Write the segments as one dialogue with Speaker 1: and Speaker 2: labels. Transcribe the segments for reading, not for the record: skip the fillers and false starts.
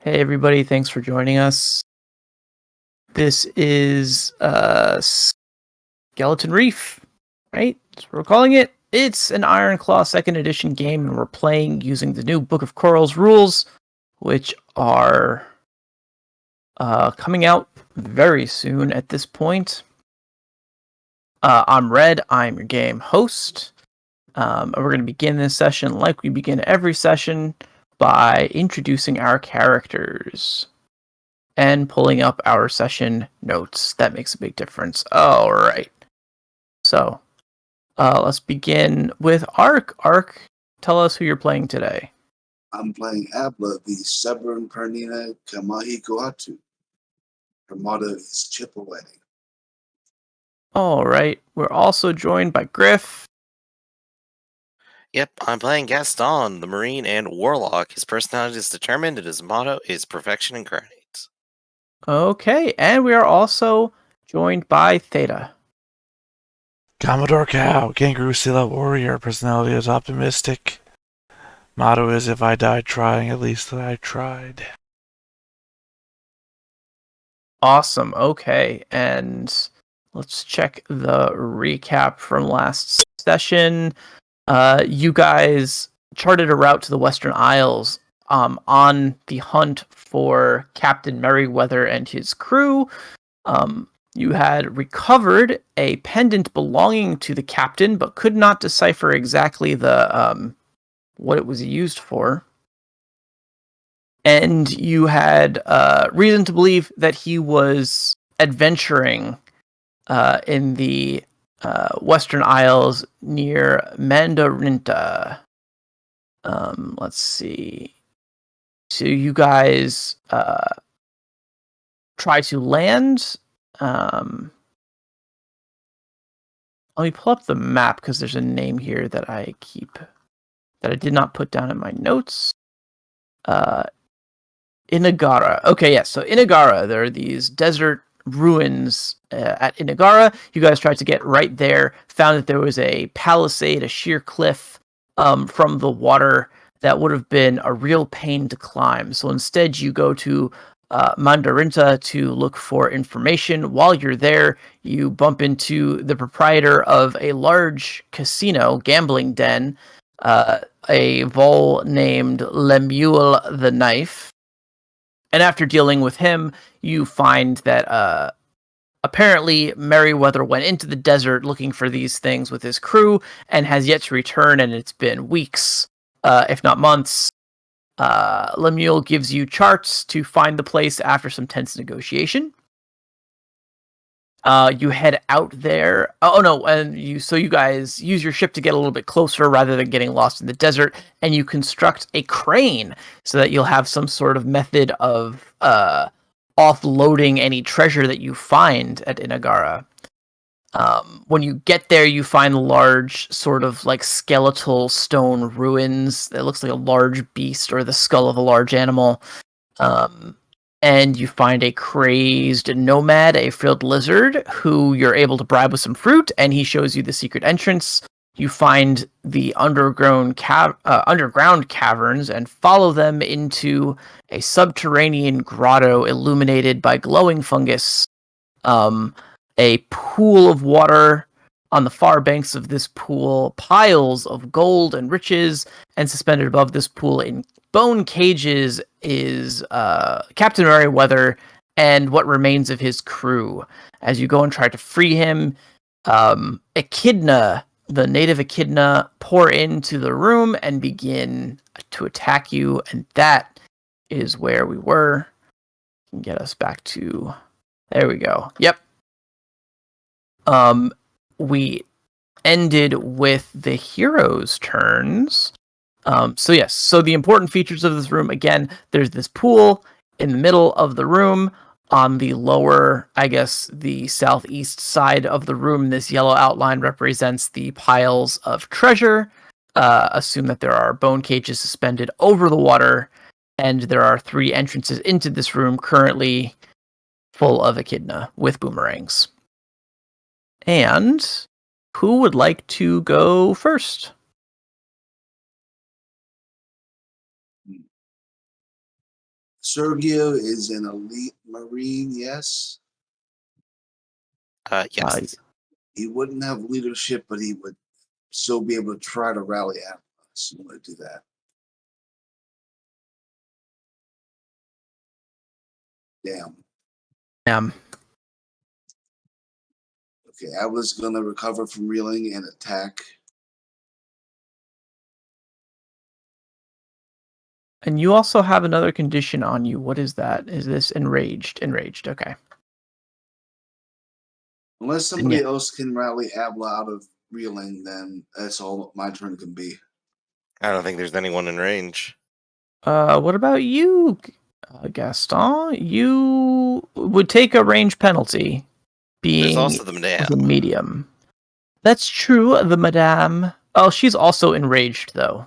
Speaker 1: Hey everybody, thanks for joining us. This is Skeleton Reef, right? That's what we're calling it. It's an Ironclaw 2nd edition game, and we're playing using the new Book of Corals rules, which are coming out very soon at this point. I'm Red, I'm your game host. We're going to begin this session like we begin every session by introducing our characters and pulling up our session notes. That makes a big difference. All right. So, let's begin with Ark. Ark, tell us who you're playing today.
Speaker 2: I'm playing Abla, the stubborn Karnina Kamahikoatu. Her motto is chip away.
Speaker 1: All right. We're also joined by Griff.
Speaker 3: Yep, I'm playing Gaston, the Marine and Warlock. His personality is determined and his motto is perfection incarnate.
Speaker 1: Okay. And we are also joined by Theta.
Speaker 4: Commodore Cow, Kangaroo Sila Warrior, personality is optimistic. Motto is if I died trying, at least I tried.
Speaker 1: Awesome. Okay. And let's check the recap from last session. You guys charted a route to the Western Isles on the hunt for Captain Merryweather and his crew. You had recovered a pendant belonging to the captain, but could not decipher exactly the what it was used for. And you had reason to believe that he was adventuring in the Western Isles near Mandarinta. Let's see. So you guys try to land. Let me pull up the map because there's a name here that I did not put down in my notes. Inagara. Okay, yes. So Inagara, there are these desert ruins at Inagara. You guys tried to get right there, found that there was a palisade, a sheer cliff from the water that would have been a real pain to climb. So instead, you go to Mandarinta to look for information. While you're there, you bump into the proprietor of a large casino, gambling den, a vole named Lemuel the Knife. And after dealing with him, you find that apparently Merryweather went into the desert looking for these things with his crew and has yet to return, and it's been weeks, if not months. Lemuel gives you charts to find the place after some tense negotiation. You head out there. Oh no, and you guys use your ship to get a little bit closer rather than getting lost in the desert, and you construct a crane so that you'll have some sort of method of offloading any treasure that you find at Inagara. When you get there, you find large sort of like skeletal stone ruins that looks like a large beast or the skull of a large animal. And you find a crazed nomad, a frilled lizard, who you're able to bribe with some fruit, and he shows you the secret entrance. You find the underground caverns and follow them into a subterranean grotto illuminated by glowing fungus. A pool of water. On the far banks of this pool, piles of gold and riches, and suspended above this pool in bone cages is Captain Merryweather and what remains of his crew. As you go and try to free him, Echidna, the native Echidna, pour into the room and begin to attack you, and that is where we were. Can get us back to... There we go. Yep. We ended with the heroes' turns. So the important features of this room, again, there's this pool in the middle of the room. On the lower, I guess, the southeast side of the room, this yellow outline represents the piles of treasure. Assume that there are bone cages suspended over the water, and there are 3 entrances into this room currently full of Echidna with boomerangs. And who would like to go first?
Speaker 2: Sergio is an elite Marine, yes.
Speaker 3: Yes.
Speaker 2: He wouldn't have leadership, but he would still be able to try to rally Atlas. So I'm going to do that. Damn.
Speaker 1: Damn.
Speaker 2: Okay, Atlas is going to recover from reeling and attack.
Speaker 1: And you also have another condition on you. What is that? Is this enraged? Enraged. Okay.
Speaker 2: Unless somebody
Speaker 1: Yeah.
Speaker 2: else can rally Abla out of reeling, then that's all my turn can be.
Speaker 3: I don't think there's anyone in range.
Speaker 1: What about you, Gaston? You would take a range penalty,
Speaker 3: There's
Speaker 1: being
Speaker 3: also the madame.
Speaker 1: the medium. That's true. The madame. Oh, she's also enraged, though.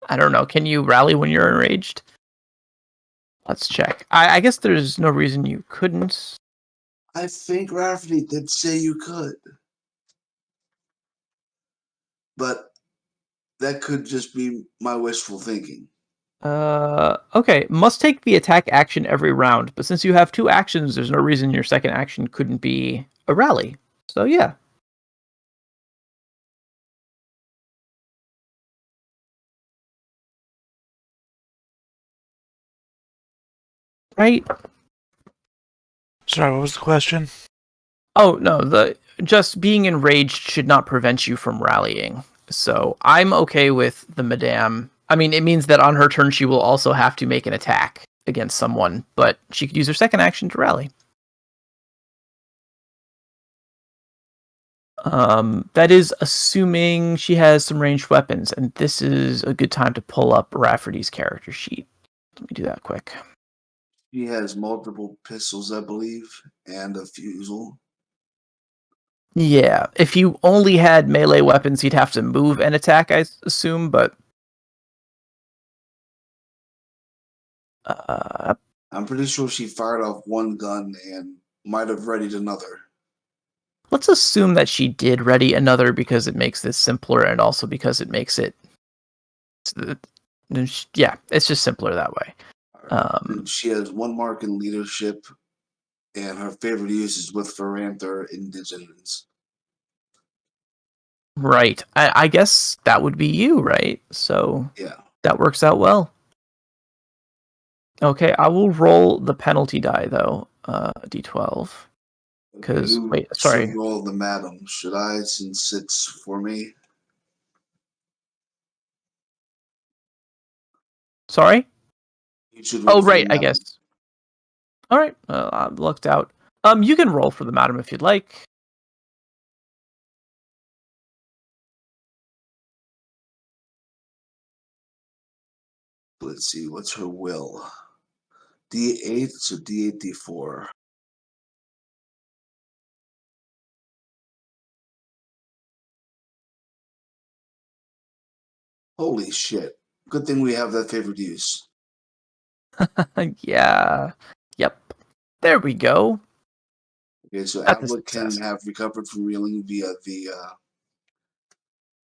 Speaker 1: I don't know. Can you rally when you're enraged? Let's check. I guess there's no reason you couldn't.
Speaker 2: I think Rafferty did say you could. But that could just be my wishful thinking.
Speaker 1: Okay. Must take the attack action every round, but since you have 2 actions, there's no reason your second action couldn't be a rally. So yeah. Right?
Speaker 4: Sorry, what was the question?
Speaker 1: Oh no, the just being enraged should not prevent you from rallying. So I'm okay with the madame. I mean, it means that on her turn she will also have to make an attack against someone, but she could use her second action to rally. That is assuming she has some ranged weapons, and this is a good time to pull up Rafferty's character sheet. Let me do that quick.
Speaker 2: He has multiple pistols, I believe, and a fusel.
Speaker 1: Yeah, if you only had melee weapons, he'd have to move and attack, I assume, but
Speaker 2: I'm pretty sure she fired off one gun and might have readied another.
Speaker 1: let's assume that she did ready another because it makes this simpler and also because it makes it... Yeah, it's just simpler that way.
Speaker 2: She has 1 mark in leadership, and her favorite use is with Feranther Indigenous.
Speaker 1: Right. I guess that would be you, right? So
Speaker 2: Yeah.
Speaker 1: that works out well. Okay, I will roll the penalty die, though. D12. Because,
Speaker 2: You
Speaker 1: wait,
Speaker 2: should
Speaker 1: sorry.
Speaker 2: roll the madam. Should I, since it's for me?
Speaker 1: Sorry?
Speaker 2: You should roll
Speaker 1: Oh,
Speaker 2: for the
Speaker 1: right, I
Speaker 2: madam.
Speaker 1: guess. All right, I lucked out. You can roll for the madam if you'd like.
Speaker 2: Let's see, what's her will? D8, so D8, D4. Holy shit. Good thing we have that favorite use.
Speaker 1: Yeah. Yep. There we go.
Speaker 2: Okay, so
Speaker 1: That's a
Speaker 2: Abla can
Speaker 1: success.
Speaker 2: have recovered from reeling via the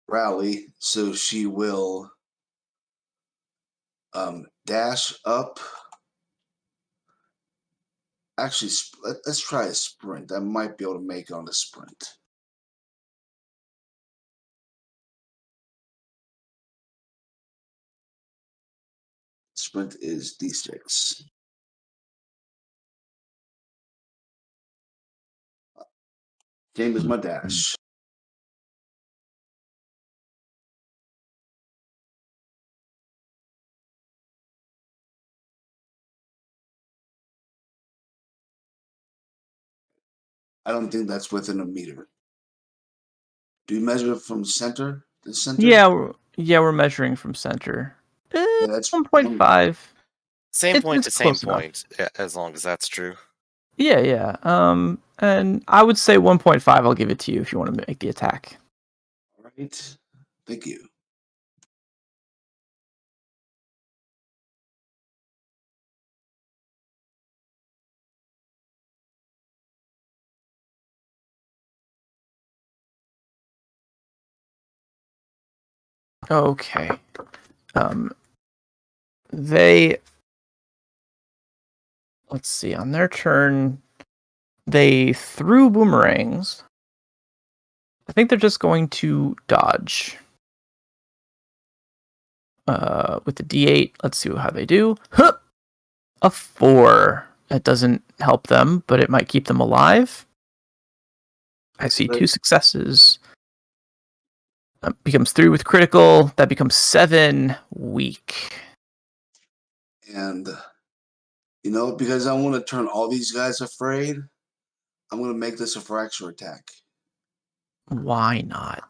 Speaker 2: rally, so she will dash up. Actually, let's try a sprint. I might be able to make it on the sprint. Sprint is D6. Same as my dash. I don't think that's within a meter. Do you measure it from center to center?
Speaker 1: Yeah, we're measuring from center.
Speaker 2: Yeah, that's
Speaker 1: 1.5.
Speaker 3: Same point
Speaker 1: It's
Speaker 3: to same
Speaker 1: close enough.
Speaker 3: point, as long as that's true.
Speaker 1: Yeah. And I would say 1.5. I'll give it to you if you want to make the attack.
Speaker 2: All right. Thank you.
Speaker 1: Okay. They let's see. On their turn, they threw boomerangs. I think they're just going to dodge. With the D8, let's see how they do. Huh! A 4. That doesn't help them, but it might keep them alive. I see 2 successes. Becomes 3 with critical. That becomes 7 weak.
Speaker 2: And, because I want to turn all these guys afraid, I'm going to make this a fracture attack.
Speaker 1: Why not?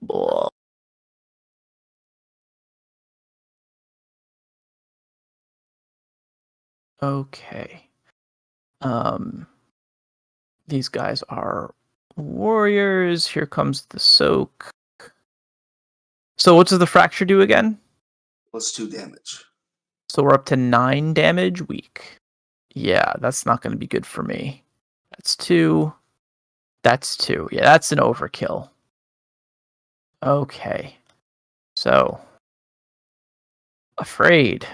Speaker 1: Blah. Okay. These guys are warriors. Here comes the soak. So what does the fracture do again?
Speaker 2: Plus 2 damage.
Speaker 1: So we're up to 9 damage weak. Yeah, that's not going to be good for me. That's 2. That's 2. Yeah, that's an overkill. Okay. So, afraid.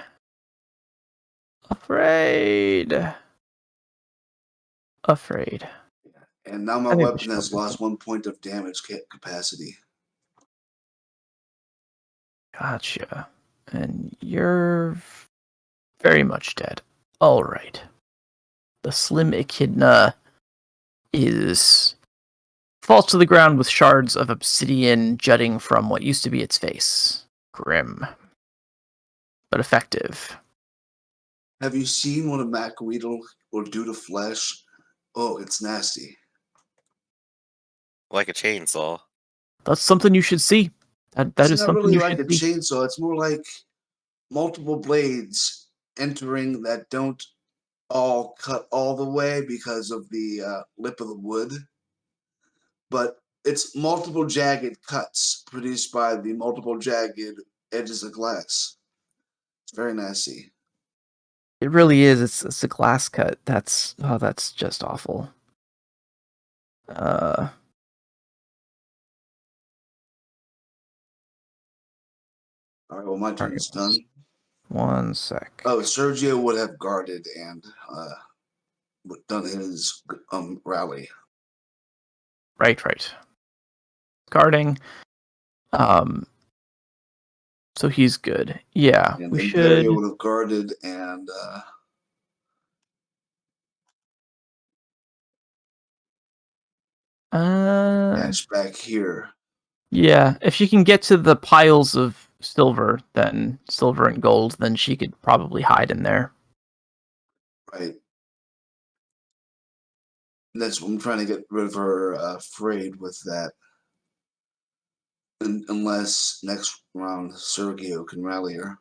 Speaker 2: And now my
Speaker 1: I think we
Speaker 2: weapon
Speaker 1: should
Speaker 2: has
Speaker 1: focus
Speaker 2: lost 1 point of damage capacity.
Speaker 1: Gotcha. And you're very much dead. All right. The slim echidna falls to the ground with shards of obsidian jutting from what used to be its face. Grim, but effective.
Speaker 2: Have you seen what a macroweedle will do to flesh? Oh, it's nasty.
Speaker 3: Like a chainsaw.
Speaker 1: That's something you should see. That
Speaker 2: It's
Speaker 1: is
Speaker 2: not
Speaker 1: something
Speaker 2: really
Speaker 1: you
Speaker 2: like
Speaker 1: should
Speaker 2: a
Speaker 1: see.
Speaker 2: chainsaw. It's more like multiple blades entering that don't all cut all the way because of the lip of the wood. But it's multiple jagged cuts produced by the multiple jagged edges of glass. It's very nasty.
Speaker 1: It really is. It's a glass cut. That's just awful.
Speaker 2: All right, well, my turn is done.
Speaker 1: 1 sec.
Speaker 2: Oh, Sergio would have guarded and done his rally.
Speaker 1: Right. Guarding. So he's good. Yeah,
Speaker 2: And
Speaker 1: we
Speaker 2: Imperio
Speaker 1: should.
Speaker 2: would have guarded and dash back here.
Speaker 1: Yeah, if she can get to the piles of silver, then silver and gold, then she could probably hide in there.
Speaker 2: Right. And that's what I'm trying to get rid of her afraid with that. Unless next round Sergio can rally her.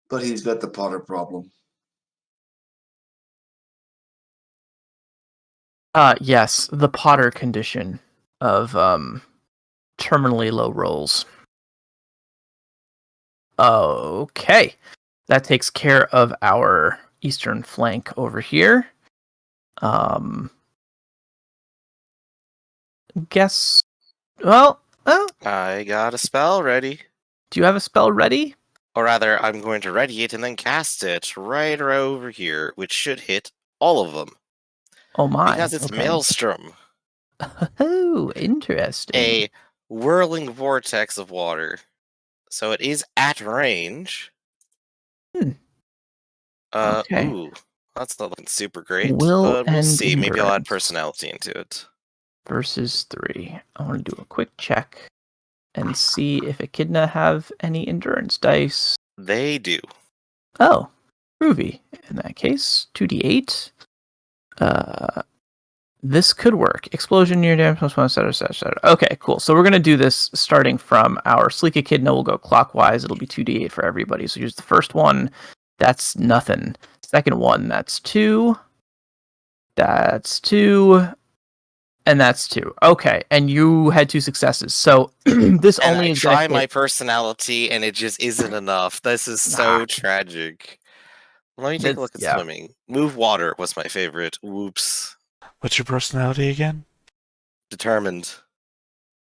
Speaker 2: But he's got the Potter problem.
Speaker 1: Yes, the Potter condition of terminally low rolls. Okay. That takes care of our eastern flank over here. Guess. Well,
Speaker 3: I got a spell ready.
Speaker 1: do you have a spell ready?
Speaker 3: Or rather, I'm going to ready it and then cast it right over here, which should hit all of them.
Speaker 1: Oh my.
Speaker 3: Because it's
Speaker 1: Okay.
Speaker 3: Maelstrom,
Speaker 1: Oh, interesting.
Speaker 3: a whirling vortex of water. So it is at range.
Speaker 1: Okay.
Speaker 3: Ooh, that's not looking super great.
Speaker 1: Will
Speaker 3: But we'll
Speaker 1: and
Speaker 3: see. Maybe I'll add
Speaker 1: endurance.
Speaker 3: personality into it.
Speaker 1: Versus 3. I want to do a quick check and see if Echidna have any endurance dice.
Speaker 3: They do.
Speaker 1: Oh, groovy. In that case, 2d8. This could work. Explosion near damage plus 1, etc. Okay, cool. So we're going to do this starting from our Sleek Echidna. We'll go clockwise. It'll be 2d8 for everybody. So here's the first one. That's nothing. Second one, that's 2. That's 2. And that's 2. Okay, and you had 2 successes. So this
Speaker 3: And
Speaker 1: only
Speaker 3: I
Speaker 1: is going
Speaker 3: try
Speaker 1: to
Speaker 3: my personality, and it just isn't enough. This is so tragic. Let me take a look at swimming. Move water was my favorite. Whoops.
Speaker 4: What's your personality again?
Speaker 3: Determined.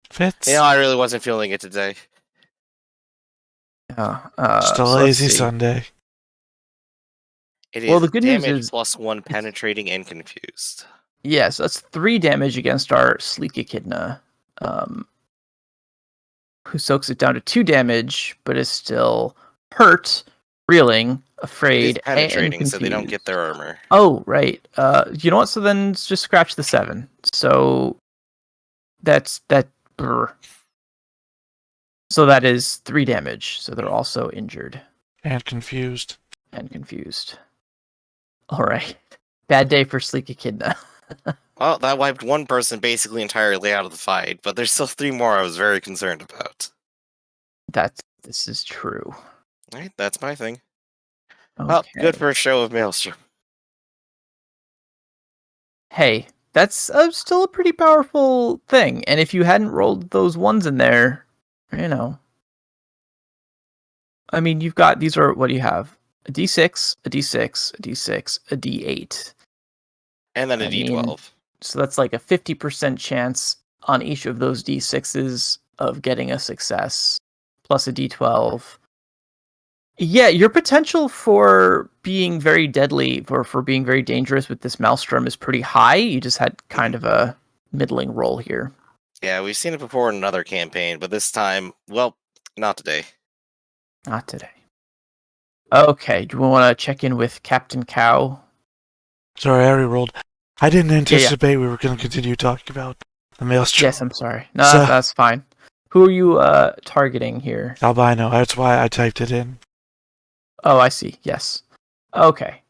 Speaker 4: Fits.
Speaker 3: I really wasn't feeling it today.
Speaker 4: Just a lazy Sunday.
Speaker 3: It
Speaker 1: Well,
Speaker 3: is
Speaker 1: the good news
Speaker 3: damage
Speaker 1: is
Speaker 3: plus 1 penetrating and confused.
Speaker 1: yes, that's 3 damage against our Sleek Echidna, who soaks it down to 2 damage, but is still hurt, reeling,
Speaker 3: It is
Speaker 1: afraid, and
Speaker 3: penetrating, so they don't get
Speaker 1: confused.
Speaker 3: their armor.
Speaker 1: Oh, right. You know what? So then just scratch the 7. So that's that. Brr. So that is 3 damage. So they're also injured
Speaker 4: And confused.
Speaker 1: and confused. All right. Bad day for Sleek Echidna.
Speaker 3: Well, that wiped one person basically entirely out of the fight, but there's still 3 more I was very concerned about.
Speaker 1: This is true.
Speaker 3: Alright, that's my thing.
Speaker 1: Okay.
Speaker 3: Well, good for a show of Maelstrom.
Speaker 1: Hey, that's still a pretty powerful thing. And if you hadn't rolled those ones in there, you know. I mean, you've got these are what do you have? A D6, a D6, a D6, a D8.
Speaker 3: And then a
Speaker 1: I
Speaker 3: D12.
Speaker 1: mean, so that's like a 50% chance on each of those D6s of getting a success, plus a D12. Yeah, your potential for being very deadly, for being very dangerous with this Maelstrom is pretty high. You just had kind of a middling roll here.
Speaker 3: Yeah, we've seen it before in another campaign, but this time, well, not today.
Speaker 1: Not today. Okay, do we want to check in with Captain Cow?
Speaker 4: Sorry, I already rolled. I didn't
Speaker 1: Yeah.
Speaker 4: anticipate we were going to continue talking about the Maelstrom.
Speaker 1: Yes, I'm sorry. No,
Speaker 4: So-
Speaker 1: that's fine. Who are you targeting here?
Speaker 4: Albino. That's why I typed it in.
Speaker 1: Oh, I see. Yes. Okay.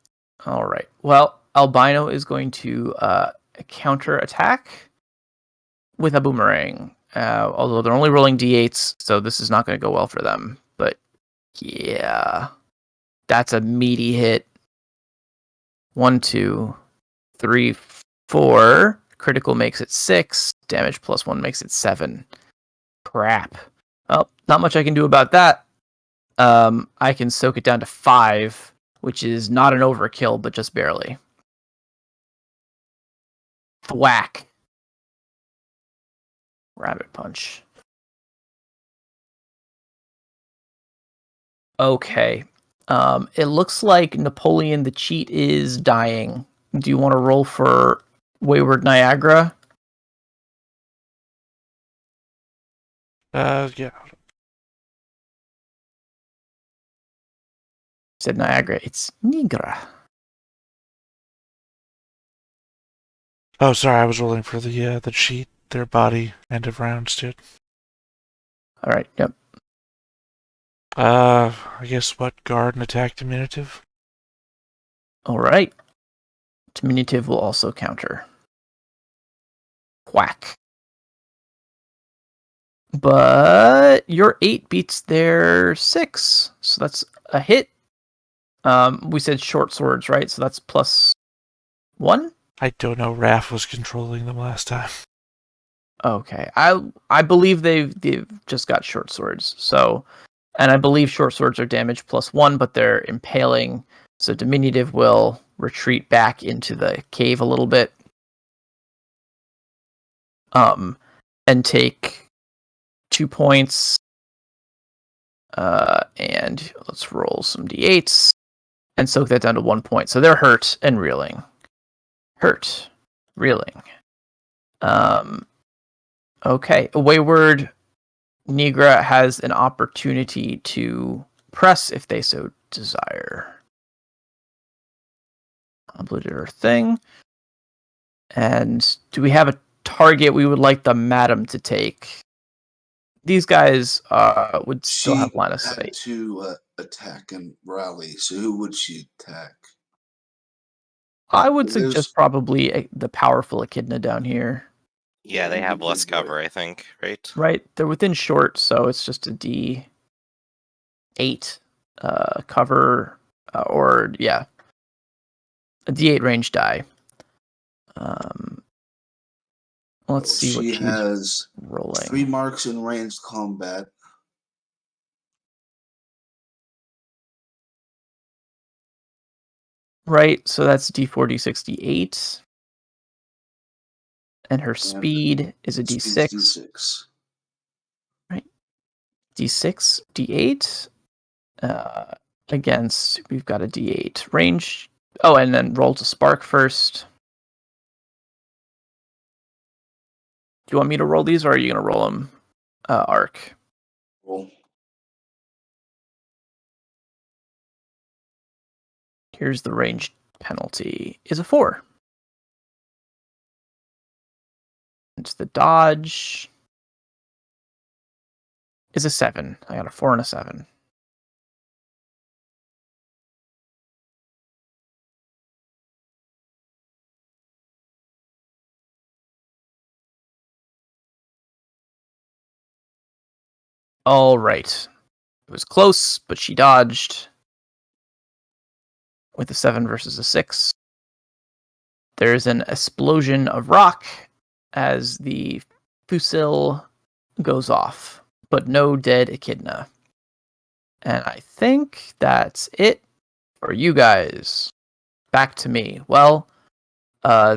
Speaker 1: All right. Well, Albino is going to counter attack with a boomerang. Although they're only rolling d8s, so this is not going to go well for them. But yeah, that's a meaty hit. 1, 2, 3, 4. Critical makes it 6. Damage plus 1 makes it 7. Crap. Well, not much I can do about that. I can soak it down to 5, which is not an overkill, but just barely. Thwack. Rabbit punch. Okay. It looks like Napoleon the Cheat is dying. Do you want to roll for Wayward Niagara?
Speaker 4: Yeah.
Speaker 1: Said Niagara. It's Nigra.
Speaker 4: Oh, sorry, I was rolling for the sheet, their body, end of rounds, dude.
Speaker 1: All right. Yep.
Speaker 4: I guess what? Guard and attack diminutive?
Speaker 1: All right. Diminutive will also counter. Whack. But your 8 beats their 6, so that's a hit. We said short swords, right? So that's plus 1.
Speaker 4: I don't know. Raph was controlling them last time.
Speaker 1: Okay, I believe they've just got short swords. So, and I believe short swords are damage plus 1, but they're impaling. So diminutive will retreat back into the cave a little bit. And take 2 points. And let's roll some d8s and soak that down to 1 point. So they're hurt and reeling. Hurt, reeling. Okay, Wayward Nigra has an opportunity to press if they so desire. Completed her thing. And do we have a target we would like the madam to take? These guys would still have line of
Speaker 2: She had
Speaker 1: sight.
Speaker 2: to attack and rally. So who would she attack?
Speaker 1: I would
Speaker 2: There's-
Speaker 1: suggest probably the powerful echidna down here.
Speaker 3: Yeah, they have less cover, I think, right?
Speaker 1: Right, they're within short, so it's just a D8 cover, or yeah, a D8 range die. Let's see what
Speaker 2: she
Speaker 1: she's
Speaker 2: has
Speaker 1: rolling.
Speaker 2: 3 marks in ranged combat.
Speaker 1: Right, so that's D4, D6, D8. And her speed is a
Speaker 2: Speed's
Speaker 1: D6.
Speaker 2: D6.
Speaker 1: D6, D8. against, we've got a D8 range. Oh, and then roll to spark first. Do you want me to roll these, or are you going to roll them, Arc?
Speaker 2: Roll.
Speaker 1: Here's the range penalty. Is a 4. It's the dodge. Is a 7. I got a 4 and a 7. All right. It was close, but she dodged with a 7 versus a 6. There's an explosion of rock as the fusil goes off, but no dead echidna. And I think that's it for you guys. Back to me. Well,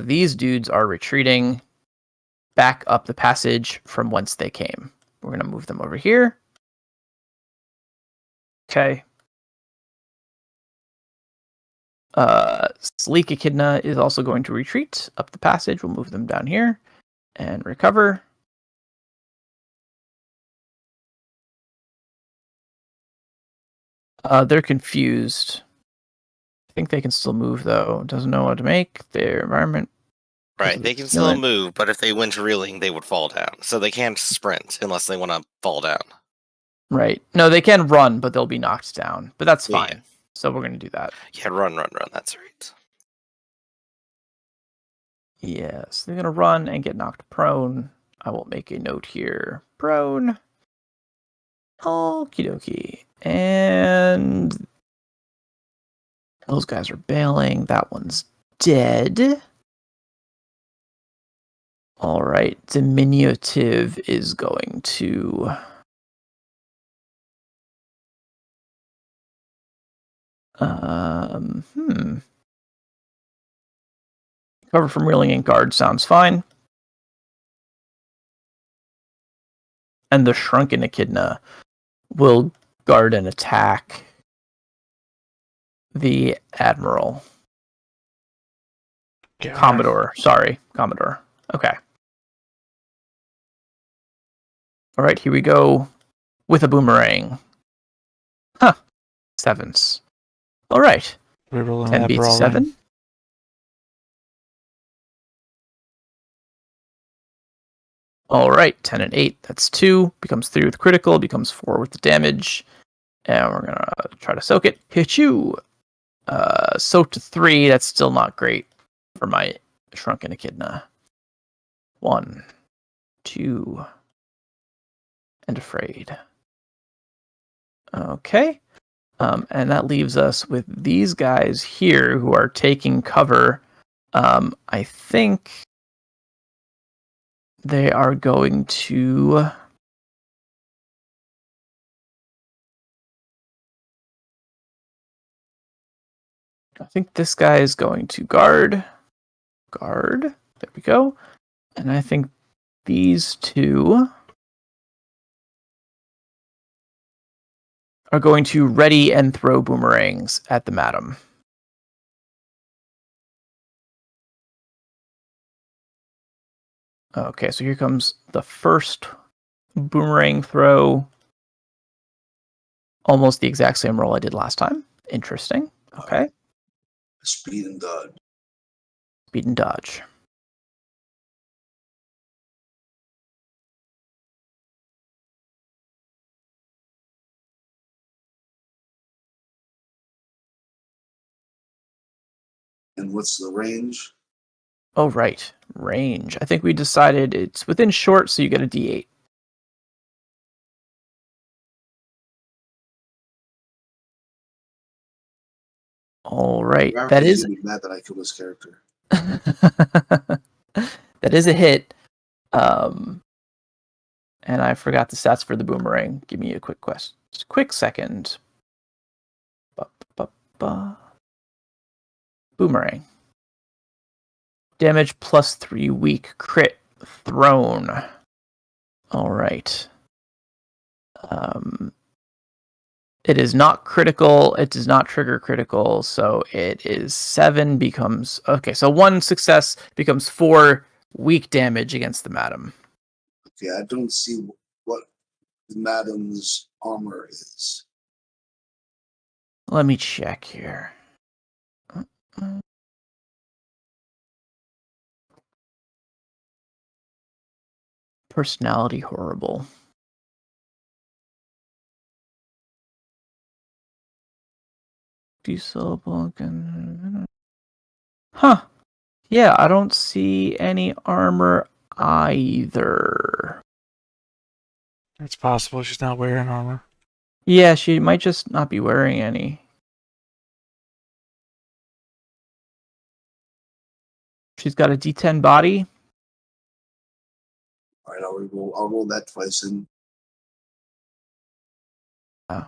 Speaker 1: these dudes are retreating back up the passage from whence they came. We're going to move them over here. Okay. Sleek Echidna is also going to retreat up the passage. We'll move them down here and recover. They're confused. I think they can still move, though. Doesn't know what to make. Their environment.
Speaker 3: Right, they can still move, but if they went reeling, they would fall down. So they can't sprint unless they want to fall down.
Speaker 1: Right. No, they can run, but they'll be knocked down. But that's fine.
Speaker 3: Yeah.
Speaker 1: So we're going to do that.
Speaker 3: Yeah, run. That's right.
Speaker 1: Yes, they're going to run and get knocked prone. I will make a note here. Prone. Okie dokie. And those guys are bailing. That one's dead. All right. Diminutive is going to... Cover from reeling and guard sounds fine. And the shrunken echidna will guard and attack the admiral. Commodore. Sorry, Commodore. Okay. All right, here we go with a boomerang. Huh. 7s. All right. 10 beats 7. All right, 10 and 8. That's 2. Becomes 3 with critical. Becomes 4 with the damage. And we're going to try to soak it. Hit you. Soak to 3. That's still not great for my shrunken echidna. 1, 2, and afraid. Okay. And that leaves us with these guys here who are taking cover. I think they are going to... I think this guy is going to guard. Guard. There we go. And I think these two are going to ready and throw boomerangs at the madam. Okay, so here comes the first boomerang throw. Almost the exact same roll I did last time. Interesting. Okay.
Speaker 2: Speed and dodge.
Speaker 1: Speed and dodge.
Speaker 2: And what's the range?
Speaker 1: Oh, right. Range. I think we decided it's within short, so you get a D8. All right. That is...
Speaker 2: mad that I killed this character.
Speaker 1: That is a hit. And I forgot the stats for the boomerang. Give me a quick second. Boomerang. Damage plus 3 weak. Crit. Thrown. All right. It is not critical. It does not trigger critical. So it is 7 becomes... Okay, so 1 success becomes 4 weak damage against the madam.
Speaker 2: Okay, I don't see what the madam's armor is.
Speaker 1: Let me check here. Personality horrible. Huh. Yeah, I don't see any armor either.
Speaker 4: It's possible she's not wearing armor.
Speaker 1: Yeah, she might just not be wearing any. She's got a D10 body.
Speaker 2: All right, I'll roll that twice in.
Speaker 1: Oh.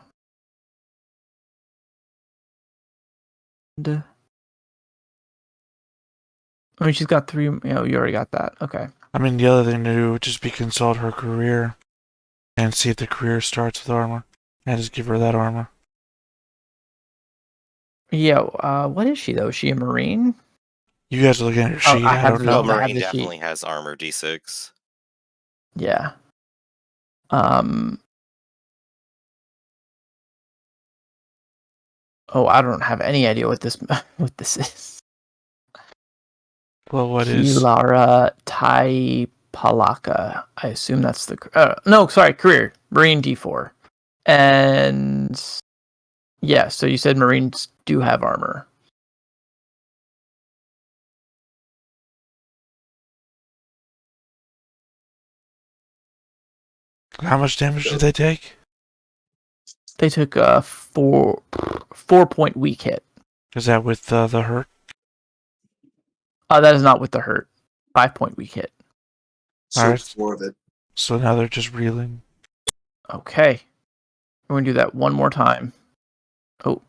Speaker 1: And, I mean, she's got 3. You already got that. Okay.
Speaker 4: I mean, the other thing to do would just be consult her career and see if the career starts with armor, and just give her that armor.
Speaker 1: Yeah. What is she though? Is she a Marine?
Speaker 4: You guys are looking at her
Speaker 1: Oh,
Speaker 4: sheet.
Speaker 1: I
Speaker 4: I
Speaker 1: have
Speaker 4: don't
Speaker 1: the-
Speaker 3: No,
Speaker 4: know.
Speaker 1: I have
Speaker 3: Marine
Speaker 1: the sheet.
Speaker 3: definitely has armor D6.
Speaker 1: Yeah. Oh, I don't have any idea what this what this is.
Speaker 4: Well, what is?
Speaker 1: Kilara Tai Palaka. I assume that's the no, sorry, career. Marine D4. And yeah, so you said Marines do have armor.
Speaker 4: How much damage did they take?
Speaker 1: They took a 4-point weak hit.
Speaker 4: Is that with the hurt?
Speaker 1: That is not with the hurt. 5-point weak hit.
Speaker 2: So
Speaker 4: All right.
Speaker 2: 4 of it.
Speaker 4: So now they're just reeling.
Speaker 1: Okay. We're gonna do that one more time. Oh.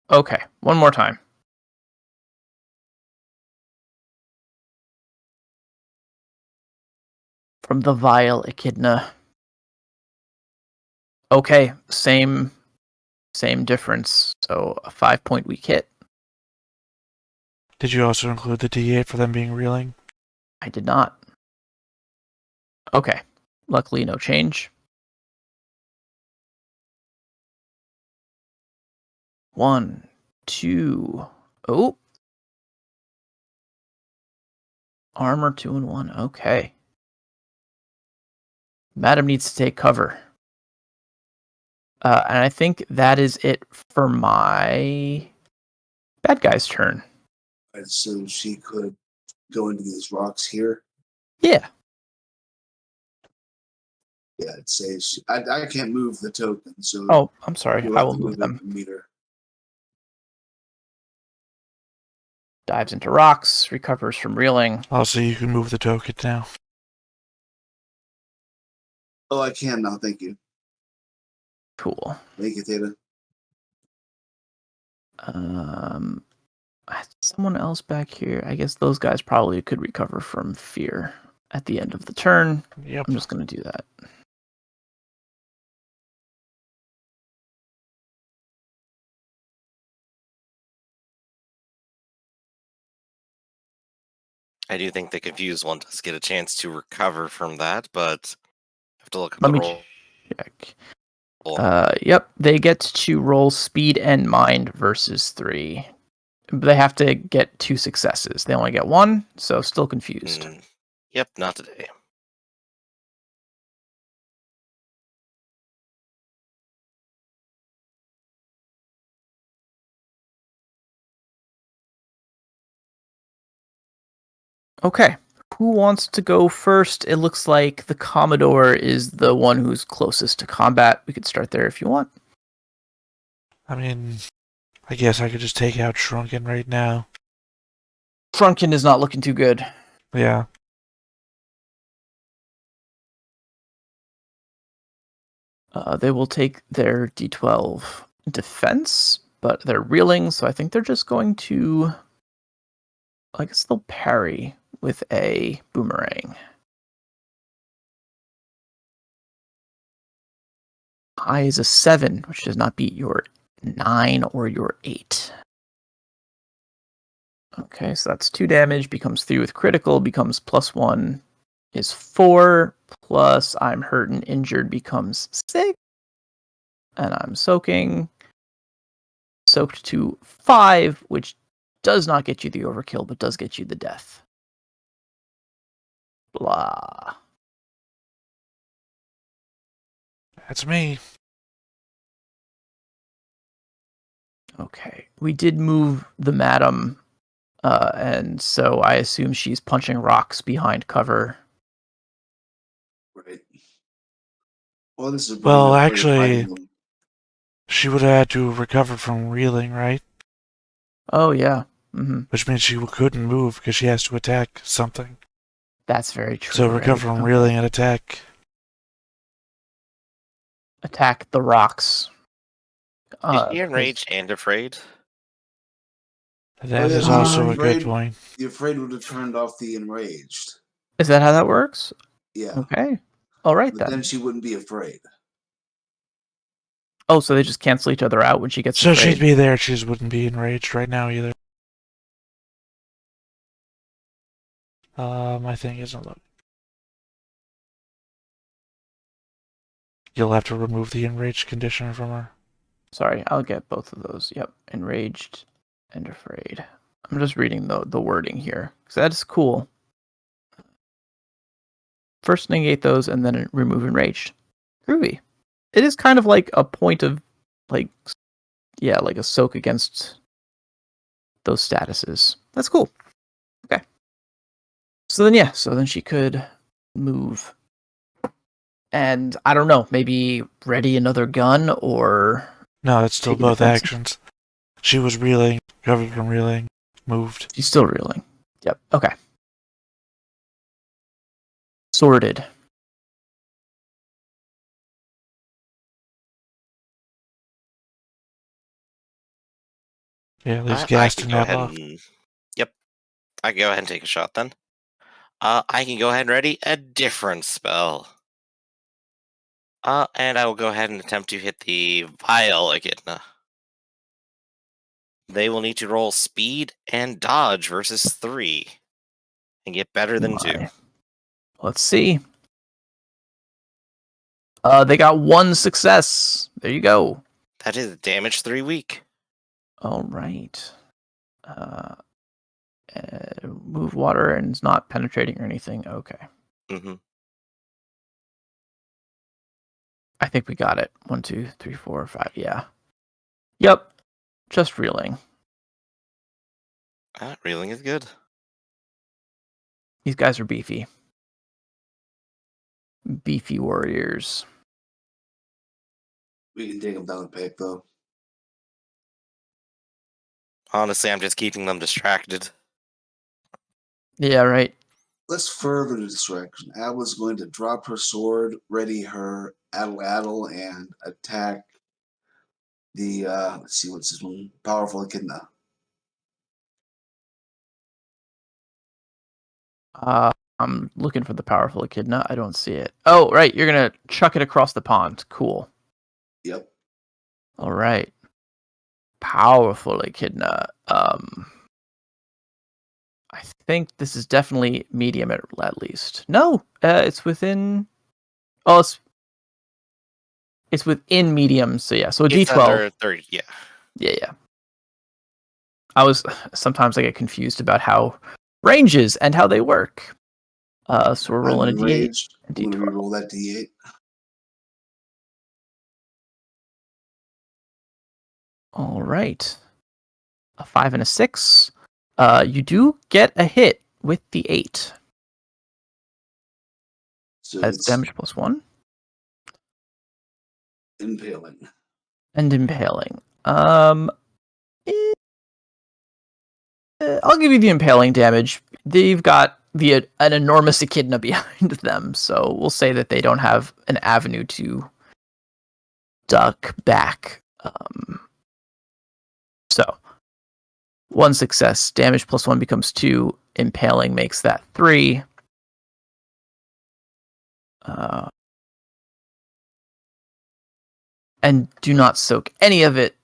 Speaker 1: Okay, one more time. From the vile echidna. Okay, same difference. So a 5-point weak hit.
Speaker 4: Did you also include the D8 for them being reeling?
Speaker 1: I did not. Okay. Luckily, no change. 1, 2. Oh. Armor 2 and 1. Okay. Madam needs to take cover. And I think that is it for my bad guy's turn.
Speaker 2: Right, so she could go into these rocks here.
Speaker 1: Yeah.
Speaker 2: Yeah, I'd say I can't move the token, so
Speaker 1: Oh, I'm sorry.
Speaker 2: you'll
Speaker 1: I
Speaker 2: have
Speaker 1: will
Speaker 2: to
Speaker 1: move
Speaker 2: move
Speaker 1: them.
Speaker 2: it to meet her.
Speaker 1: Dives into rocks, recovers from reeling.
Speaker 4: Also, you can move the token now.
Speaker 2: Oh, I can now. Thank you.
Speaker 1: Cool.
Speaker 2: Thank you, Theta.
Speaker 1: Someone else back here. I guess those guys probably could recover from fear at the end of the turn.
Speaker 4: Yep.
Speaker 1: I'm just going to do that.
Speaker 3: I do think the confused one does get a chance to recover from that, but I have to look at
Speaker 1: Let
Speaker 3: the
Speaker 1: me
Speaker 3: roll.
Speaker 1: check. Yep, they get to roll speed and mind versus 3. They have to get 2 successes. They only get 1, so still confused.
Speaker 3: Yep, not today.
Speaker 1: Okay. Who wants to go first? It looks like the Commodore is the one who's closest to combat. We could start there if you want.
Speaker 4: I mean, I guess I could just take out Shrunken right now.
Speaker 1: Shrunken is not looking too good.
Speaker 4: Yeah.
Speaker 1: They will take their D12 defense, but they're reeling, so I think they're just going to... I guess they'll parry with a boomerang. High is a 7, which does not beat your 9 or your 8. Okay, so that's 2 damage, becomes 3 with critical, becomes +1 is 4, plus I'm hurt and injured becomes 6. And I'm soaking. Soaked to 5, which does not get you the overkill, but does get you the death. Blah.
Speaker 4: That's me.
Speaker 1: Okay. We did move the madam, and so I assume she's punching rocks behind cover.
Speaker 2: Right. Well, this is a pretty
Speaker 4: Well,
Speaker 2: good way of
Speaker 4: actually,
Speaker 2: hiding them.
Speaker 4: she would have had to recover from reeling, right?
Speaker 1: Oh, yeah. Mm-hmm.
Speaker 4: Which means she couldn't move because she has to attack something.
Speaker 1: That's very true.
Speaker 4: So recover from
Speaker 1: Okay.
Speaker 4: reeling and attack.
Speaker 1: Attack the rocks.
Speaker 3: Is she enraged and afraid?
Speaker 4: That
Speaker 2: yeah,
Speaker 4: is
Speaker 2: the
Speaker 4: also a good
Speaker 2: afraid-
Speaker 4: point.
Speaker 2: The afraid would have turned off the enraged.
Speaker 1: Is that how that works?
Speaker 2: Yeah.
Speaker 1: Okay. All right,
Speaker 2: But
Speaker 1: then.
Speaker 2: then she wouldn't be afraid.
Speaker 1: Oh, so they just cancel each other out when she gets
Speaker 4: So
Speaker 1: afraid.
Speaker 4: she'd be there, she just wouldn't be enraged right now either. My thing isn't loading. You'll have to remove the enraged condition from her.
Speaker 1: Sorry, I'll get both of those. Yep, enraged and afraid. I'm just reading the wording here because that is cool. First negate those and then remove enraged. Groovy. It is kind of like a point of like a soak against those statuses. That's cool. Okay. So then she could move. And I don't know, maybe ready another gun or
Speaker 4: No, it's still
Speaker 1: take a
Speaker 4: both
Speaker 1: defensive.
Speaker 4: actions. She was reeling, recovered from reeling, moved.
Speaker 1: She's still reeling. Yep. Okay. Sorted.
Speaker 4: Yeah, leaves
Speaker 3: I
Speaker 4: Gast
Speaker 3: can
Speaker 4: and
Speaker 3: go ahead
Speaker 4: Nabla.
Speaker 3: and yep, I can go ahead and take a shot then. I can go ahead and ready a different spell. And I will go ahead and attempt to hit the Vile Echidna. They will need to roll speed and dodge versus 3 and get better than 2.
Speaker 1: My. Let's see. They got 1 success. There you go.
Speaker 3: That is damage 3 weak.
Speaker 1: All right. Move water and it's not penetrating or anything. Okay.
Speaker 3: Mm-hmm.
Speaker 1: I think we got it. 1, 2, 3, 4, 5. Yeah. Yep. Just reeling.
Speaker 3: Reeling is good.
Speaker 1: These guys are beefy. Beefy warriors.
Speaker 2: We can take them down the pick, though.
Speaker 3: Honestly, I'm just keeping them distracted.
Speaker 1: Yeah, right.
Speaker 2: Let's further the distraction. Adla's going to drop her sword, ready her Addle, and attack the, let's see, what's this one? Powerful Echidna.
Speaker 1: I'm looking for the powerful echidna. I don't see it. Oh, right. You're going to chuck it across the pond. Cool.
Speaker 2: Yep.
Speaker 1: All right. Powerful echidna. I think this is definitely medium at least. No, it's within. Oh, it's within medium. So yeah, so a
Speaker 3: It's
Speaker 1: D12.
Speaker 3: under 30, yeah.
Speaker 1: Yeah. Sometimes I get confused about how ranges and how they work. So we're rolling a
Speaker 2: I'm
Speaker 1: D8
Speaker 2: enraged.
Speaker 1: and
Speaker 2: I'm going to
Speaker 1: D12.
Speaker 2: re-roll that D8.
Speaker 1: All right. A 5 and a 6. You do get a hit with the 8.
Speaker 2: So
Speaker 1: That's
Speaker 2: it's
Speaker 1: damage +1
Speaker 2: impaling.
Speaker 1: and impaling. I'll give you the impaling damage. They've got an enormous echidna behind them, so we'll say that they don't have an avenue to duck back. So 1 success, damage +1 becomes 2. Impaling makes that 3. and do not soak any of it.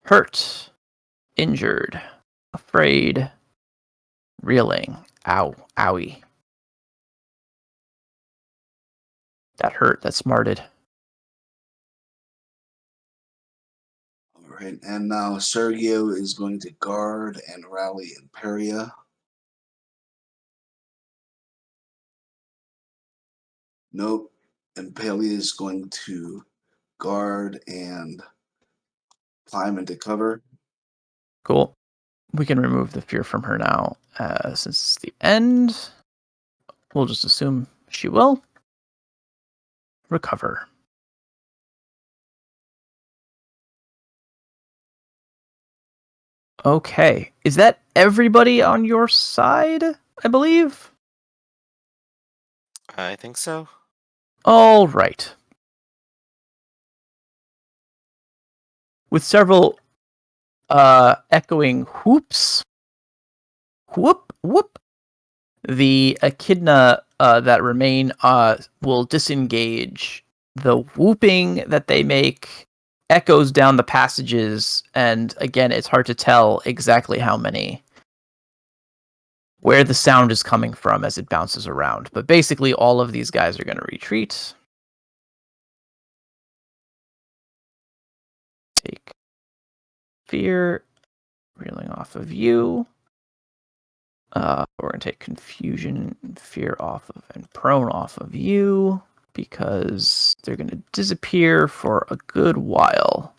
Speaker 1: Hurt, injured, afraid, reeling. Ow, owie. That hurt, that smarted.
Speaker 2: All right, and now Sergio is going to guard and rally Imperia. Nope. Imperia is going to guard and climb into cover.
Speaker 1: Cool. We can remove the fear from her now, since it's the end. We'll just assume she will recover. Okay. Is that everybody on your side, I believe?
Speaker 3: I think so.
Speaker 1: All right. With several echoing whoops, whoop, whoop, the echidna that remain will disengage. The whooping that they make echoes down the passages, and again, it's hard to tell exactly how many, where the sound is coming from as it bounces around. But basically, all of these guys are going to retreat. Take fear, reeling off of you. We're going to take confusion and fear off of, and prone off of you, because they're going to disappear for a good while.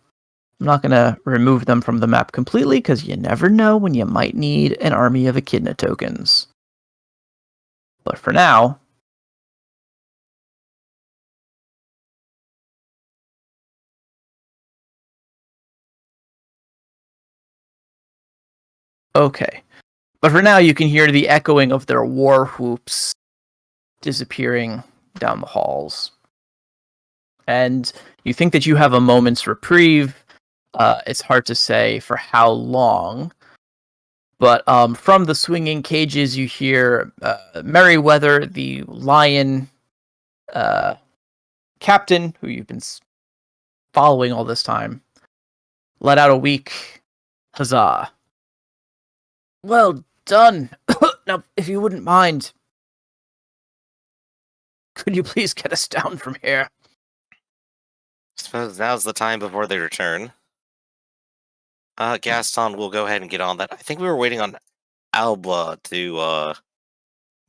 Speaker 1: I'm not going to remove them from the map completely, because you never know when you might need an army of echidna tokens. But for now, okay. But for now, you can hear the echoing of their war whoops disappearing down the halls. And you think that you have a moment's reprieve. It's hard to say for how long. But from the swinging cages, you hear Merryweather, the lion captain, who you've been following all this time, let out a weak huzzah. Well done. Now, if you wouldn't mind, could you please get us down from here?
Speaker 3: Suppose now's the time before they return. Gaston will go ahead and get on that. I think we were waiting on Alba to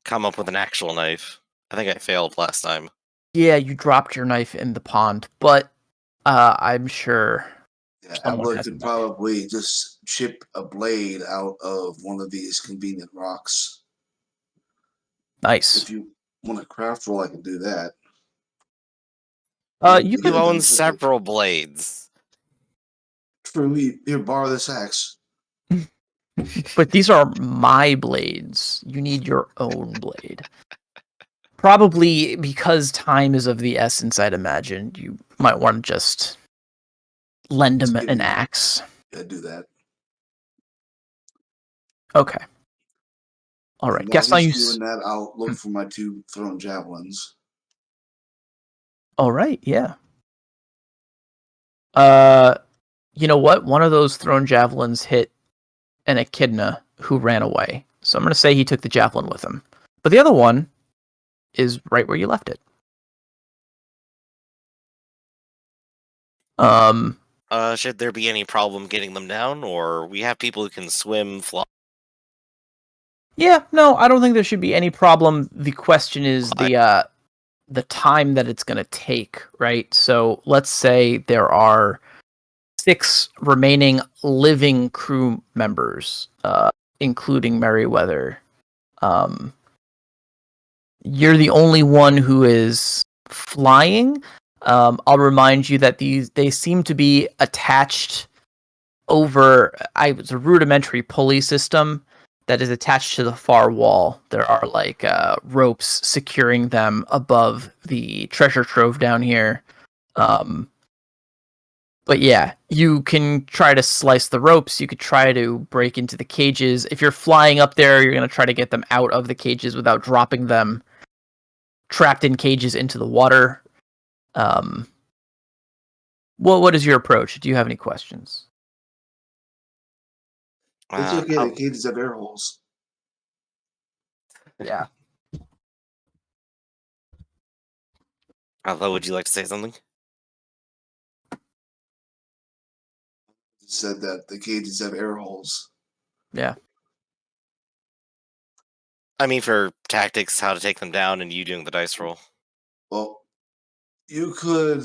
Speaker 3: come up with an actual knife. I think I failed last time.
Speaker 1: Yeah, you dropped your knife in the pond, but I'm sure
Speaker 2: Yeah,
Speaker 1: someone
Speaker 2: Abla
Speaker 1: has
Speaker 2: could
Speaker 1: a knife.
Speaker 2: probably just chip a blade out of one of these convenient rocks.
Speaker 1: Nice.
Speaker 2: If you want a craft roll, I can do that.
Speaker 1: You
Speaker 3: You
Speaker 1: can
Speaker 3: own several blades.
Speaker 2: True, here, borrow this axe.
Speaker 1: But these are my blades. You need your own blade. Probably because time is of the essence, I'd imagine. You might want to just lend him an axe.
Speaker 2: Yeah, do that.
Speaker 1: Okay. All right.
Speaker 2: And while
Speaker 1: Gaston, you...
Speaker 2: he's doing that, I'll look for my 2 thrown javelins.
Speaker 1: All right, yeah. You know what? One of those thrown javelins hit an echidna who ran away. So I'm going to say he took the javelin with him. But the other one is right where you left it.
Speaker 3: Should there be any problem getting them down, or we have people who can swim, fly?
Speaker 1: Yeah, no, I don't think there should be any problem. The question is the time that it's going to take, right? So let's say there are 6 remaining living crew members, including Merryweather. You're the only one who is flying. I'll remind you that they seem to be attached over. It's a rudimentary pulley system that is attached to the far wall. There are like ropes securing them above the treasure trove down here. But yeah, you can try to slice the ropes. You could try to break into the cages. If you're flying up there, you're going to try to get them out of the cages without dropping them trapped in cages into the water. What is your approach? Do you have any questions?
Speaker 2: It's okay.
Speaker 3: Oh,
Speaker 2: The cages have air holes.
Speaker 1: Yeah.
Speaker 3: although, would you like to say something?
Speaker 2: It said that the cages have air holes.
Speaker 1: Yeah.
Speaker 3: I mean, for tactics, how to take them down, and you doing the dice roll.
Speaker 2: Well, you could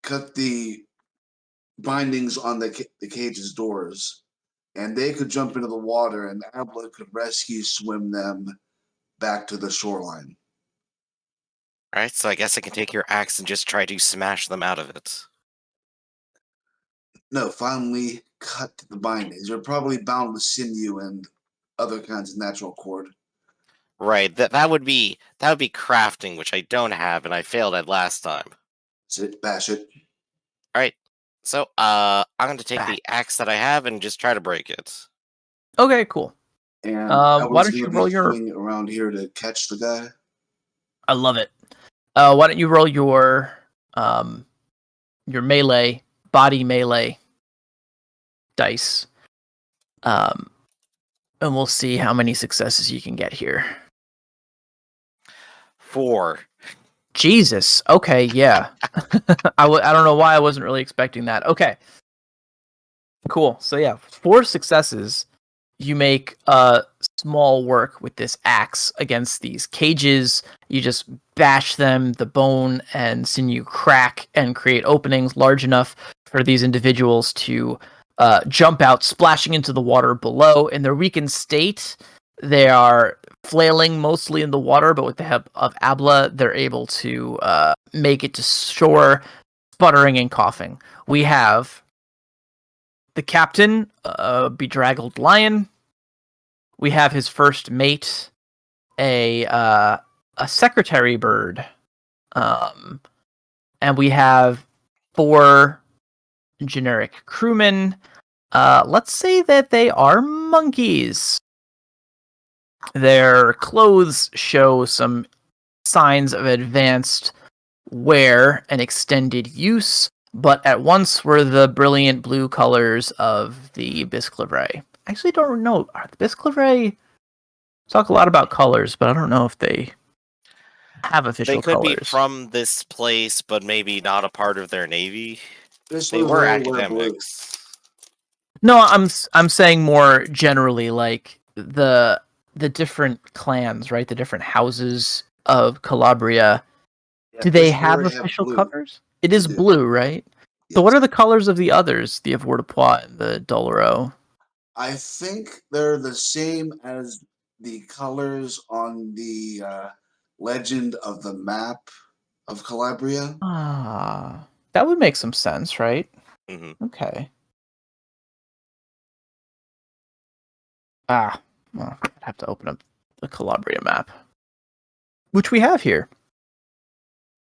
Speaker 2: cut the bindings on the cage's doors, and they could jump into the water, and Abla could rescue swim them back to the shoreline.
Speaker 3: All right, so I guess I can take your axe and just try to smash them out of it.
Speaker 2: No, finally cut the bindings. You're probably bound with sinew and other kinds of natural cord.
Speaker 3: Right, that would be crafting, which I don't have, and I failed at last time.
Speaker 2: Sit, bash it.
Speaker 3: All right, so I'm going to take the axe that I have and just try to break it.
Speaker 1: Okay, cool.
Speaker 2: And
Speaker 1: Why
Speaker 2: Abla's
Speaker 1: don't you
Speaker 2: going to
Speaker 1: roll
Speaker 2: be
Speaker 1: your...
Speaker 2: swimming around here to catch the guy.
Speaker 1: I love it. Why don't you roll your melee, body melee dice. And we'll see how many successes you can get here.
Speaker 3: 4.
Speaker 1: Jesus. Okay, yeah. I don't know why I wasn't really expecting that. Okay. Cool. So yeah, 4 successes. You make small work with this axe against these cages. You just bash them, the bone and sinew crack and create openings large enough for these individuals to jump out, splashing into the water below. In their weakened state, they are flailing mostly in the water, but with the help of Abla, they're able to make it to shore, sputtering and coughing. We have the captain, bedraggled lion. We have his first mate, a secretary bird, and we have 4 generic crewmen. Let's say that they are monkeys. Their clothes show some signs of advanced wear and extended use, but at once were the brilliant blue colors of the Bisclavre. I actually don't know. Are the Bisclavre talk a lot about colors, but I don't know if they have official
Speaker 3: They could be
Speaker 1: colors.
Speaker 3: from this place, but maybe not a part of their navy.
Speaker 2: This
Speaker 3: They
Speaker 2: was
Speaker 3: were
Speaker 2: where blue.
Speaker 3: academics.
Speaker 1: No, I'm saying more generally, like the different clans, right? The different houses of Calabria.
Speaker 2: Yeah,
Speaker 1: Do they
Speaker 2: this
Speaker 1: have
Speaker 2: where
Speaker 1: official
Speaker 2: blue.
Speaker 1: colors? It
Speaker 2: They
Speaker 1: is
Speaker 2: do.
Speaker 1: blue, right? So
Speaker 2: Yes.
Speaker 1: what are the colors of the others? The Avoirdupois and the Doloro?
Speaker 2: I think they're the same as the colors on the legend of the map of Calabria.
Speaker 1: Ah, that would make some sense, right?
Speaker 3: hmm
Speaker 1: Okay. Ah, well, I'd have to open up the Calabria map, which we have here.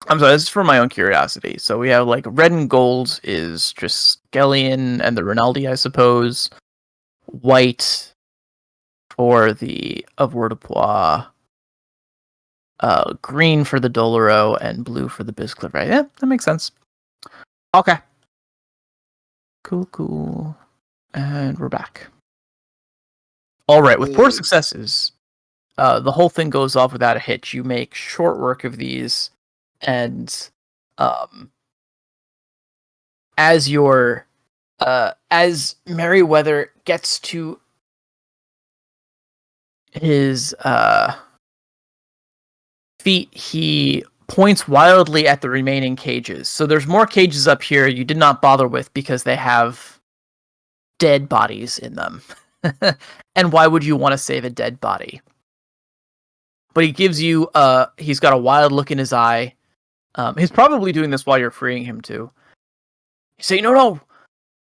Speaker 1: I'm sorry, this is for my own curiosity. So we have like red and gold is Triskelion and the Rinaldi, I suppose. White for the Avoirdupois. Green for the Doloro and blue for the Biscliff, right? Yeah, that makes sense. Okay. Cool. And we're back. All right, with 4
Speaker 2: Yay.
Speaker 1: successes, the whole thing goes off without a hitch. You make short work of these, and as Merryweather gets to his feet, he points wildly at the remaining cages. So there's more cages up here you did not bother with because they have dead bodies in them. And why would you want to save a dead body? But he gives you he's got a wild look in his eye. He's probably doing this while you're freeing him too. You say, no,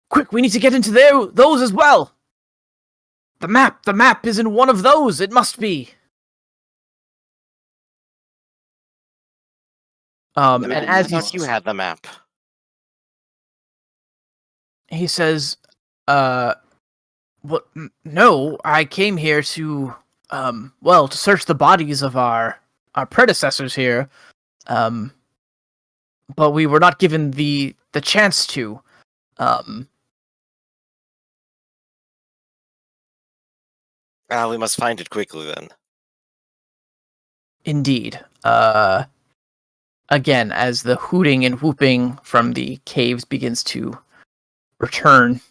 Speaker 1: quick, we need to get into those as well. The map is in one of those. It must be. And
Speaker 3: I
Speaker 1: as
Speaker 3: thought you had the map.
Speaker 1: he says, what? No, I came here to, to search the bodies of our predecessors here. But we were not given the chance to.
Speaker 3: We must find it quickly then.
Speaker 1: Indeed. Again, as the hooting and whooping from the caves begins to return,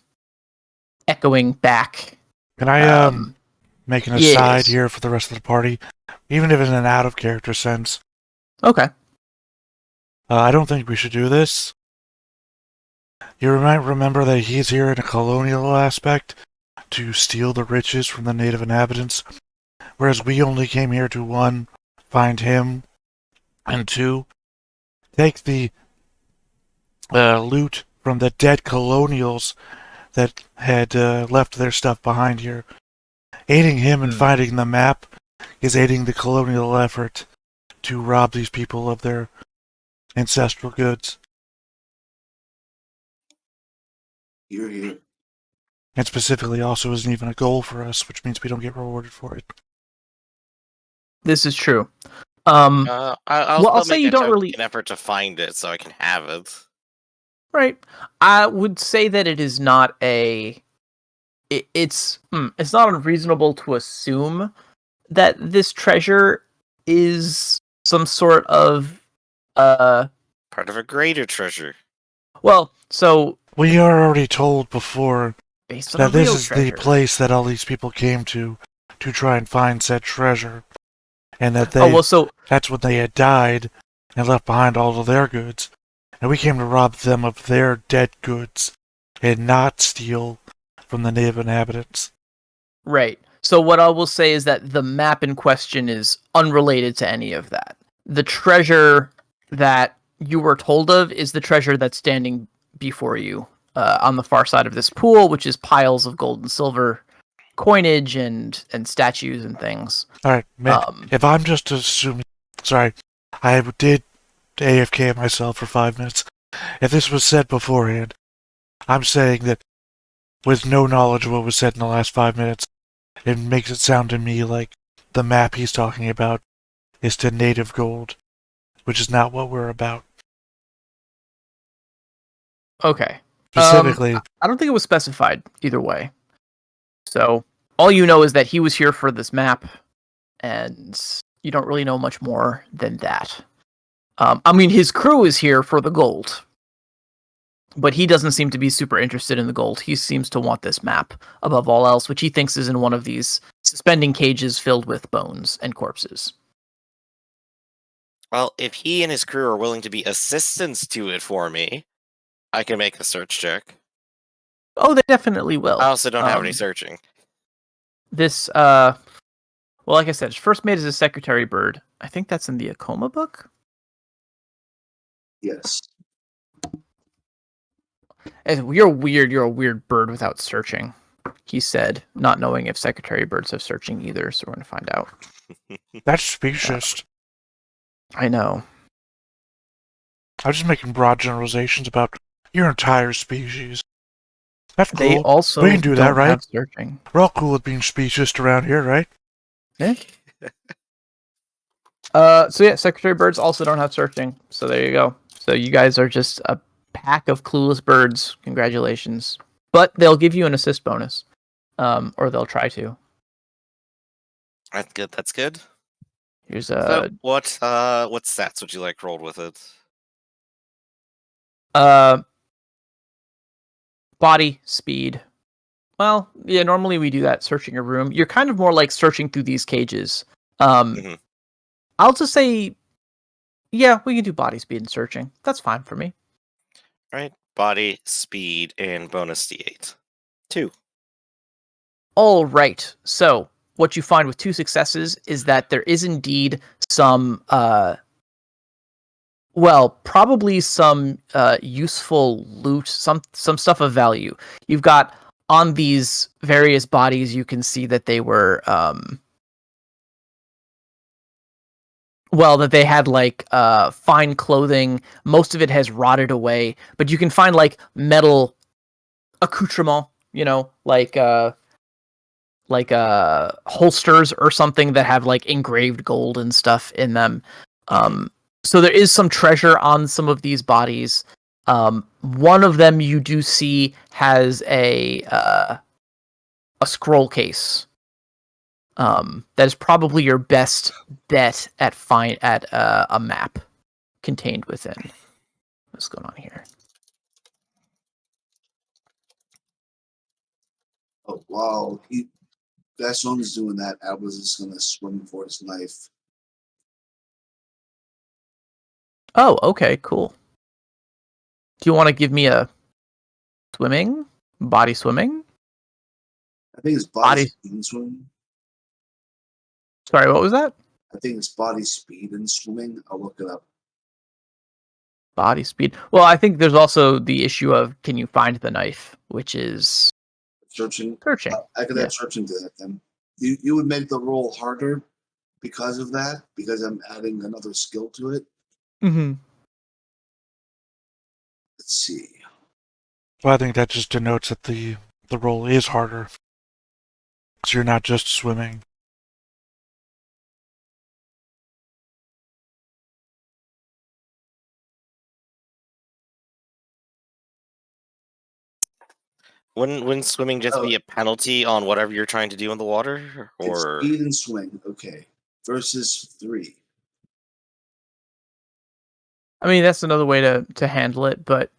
Speaker 1: echoing back.
Speaker 4: Can I make an aside
Speaker 1: yes.
Speaker 4: here for the rest of the party, even if it's an out of character sense?
Speaker 1: Okay.
Speaker 4: I don't think we should do this. You might remember that he's here in a colonial aspect to steal the riches from the native inhabitants, whereas we only came here to, 1, find him, and 2, take the loot from the dead colonials that had left their stuff behind here. Aiding him in finding the map is aiding the colonial effort to rob these people of their ancestral goods.
Speaker 2: You're here.
Speaker 4: And specifically also isn't even a goal for us, which means we don't get rewarded for it.
Speaker 1: This is true.
Speaker 3: I'll
Speaker 1: I'll say
Speaker 3: make
Speaker 1: you
Speaker 3: a
Speaker 1: don't really
Speaker 3: an effort to find it so I can have it.
Speaker 1: Right. I would say that it is not a. It's not unreasonable to assume that this treasure is some sort of
Speaker 3: Part of a greater treasure.
Speaker 1: Well, so
Speaker 4: we are already told before
Speaker 1: based on
Speaker 4: that this
Speaker 1: real
Speaker 4: is
Speaker 1: treasure.
Speaker 4: the place that all these people came to try and find said treasure, and that that's when they had died and left behind all of their goods, and we came to rob them of their dead goods and not steal from the native inhabitants.
Speaker 1: Right. So what I will say is that the map in question is unrelated to any of that. The treasure that you were told of is the treasure that's standing before you on the far side of this pool, which is piles of gold and silver coinage and statues and things.
Speaker 4: All right, if I'm just assuming, sorry, I did AFK myself for 5 minutes. If this was said beforehand, I'm saying that with no knowledge of what was said in the last 5 minutes, it makes it sound to me like the map he's talking about is to native gold, which is not what we're about.
Speaker 1: Okay.
Speaker 4: Specifically,
Speaker 1: I don't think it was specified either way. So all you know is that he was here for this map, and you don't really know much more than that. I mean, his crew is here for the gold, but he doesn't seem to be super interested in the gold. He seems to want this map above all else, which he thinks is in one of these suspending cages filled with bones and corpses.
Speaker 3: Well, if he and his crew are willing to be assistants to it for me, I can make a search check.
Speaker 1: Oh, they definitely will.
Speaker 3: I also don't have any searching.
Speaker 1: This, well, like I said, it's first made as a secretary bird. I think that's in the Akoma book.
Speaker 2: Yes.
Speaker 1: You're weird. You're a weird bird without searching, he said, not knowing if secretary birds have searching either. So we're going to find out.
Speaker 4: That's specious.
Speaker 1: I know.
Speaker 4: I'm just making broad generalizations about your entire species. That's cool.
Speaker 1: They also
Speaker 4: we can do that, right?
Speaker 1: Have searching.
Speaker 4: We're all cool with being speciest around here, right?
Speaker 1: Yeah. So yeah, secretary birds also don't have searching. So there you go. So you guys are just a pack of clueless birds. Congratulations. But they'll give you an assist bonus. Or they'll try to.
Speaker 3: That's good. That's good.
Speaker 1: Here's
Speaker 3: So what stats would you like rolled with it?
Speaker 1: Body, speed. Well, yeah, normally we do that searching a room. You're kind of more like searching through these cages. I'll just say, yeah, we can do body, speed, and searching. That's fine for me.
Speaker 3: All right. Body, speed, and bonus D8. 2.
Speaker 1: All right. So what you find with 2 successes is that there is indeed some, probably some useful loot, some stuff of value. You've got on these various bodies, you can see that they were, that they had like fine clothing. Most of it has rotted away, but you can find like metal accoutrement, like holsters or something that have like engraved gold and stuff in them. So there is some treasure on some of these bodies. One of them you do see has a scroll case. That is probably your best bet at a map contained within. What's going on here?
Speaker 2: Oh, wow. Gaston's doing that. Atlas is going to swing for his knife.
Speaker 1: Oh, okay, cool. Do you want to give me a body swimming?
Speaker 2: I think it's body speed and swimming.
Speaker 1: Sorry, what was that?
Speaker 2: I think it's body speed and swimming. I'll look it up.
Speaker 1: Body speed. Well, I think there's also the issue of can you find the knife, which is
Speaker 2: Searching.
Speaker 1: searching.
Speaker 2: I could add searching to that then. You would make the roll harder because of that, because I'm adding another skill to it.
Speaker 1: Mm-hmm.
Speaker 2: Let's see.
Speaker 4: Well, I think that just denotes that the roll is harder. Because you're not just swimming.
Speaker 3: Wouldn't swimming just be a penalty on whatever you're trying to do in the water? Or
Speaker 2: It's speed and swing, okay. Versus 3.
Speaker 1: I mean, that's another way to handle it, but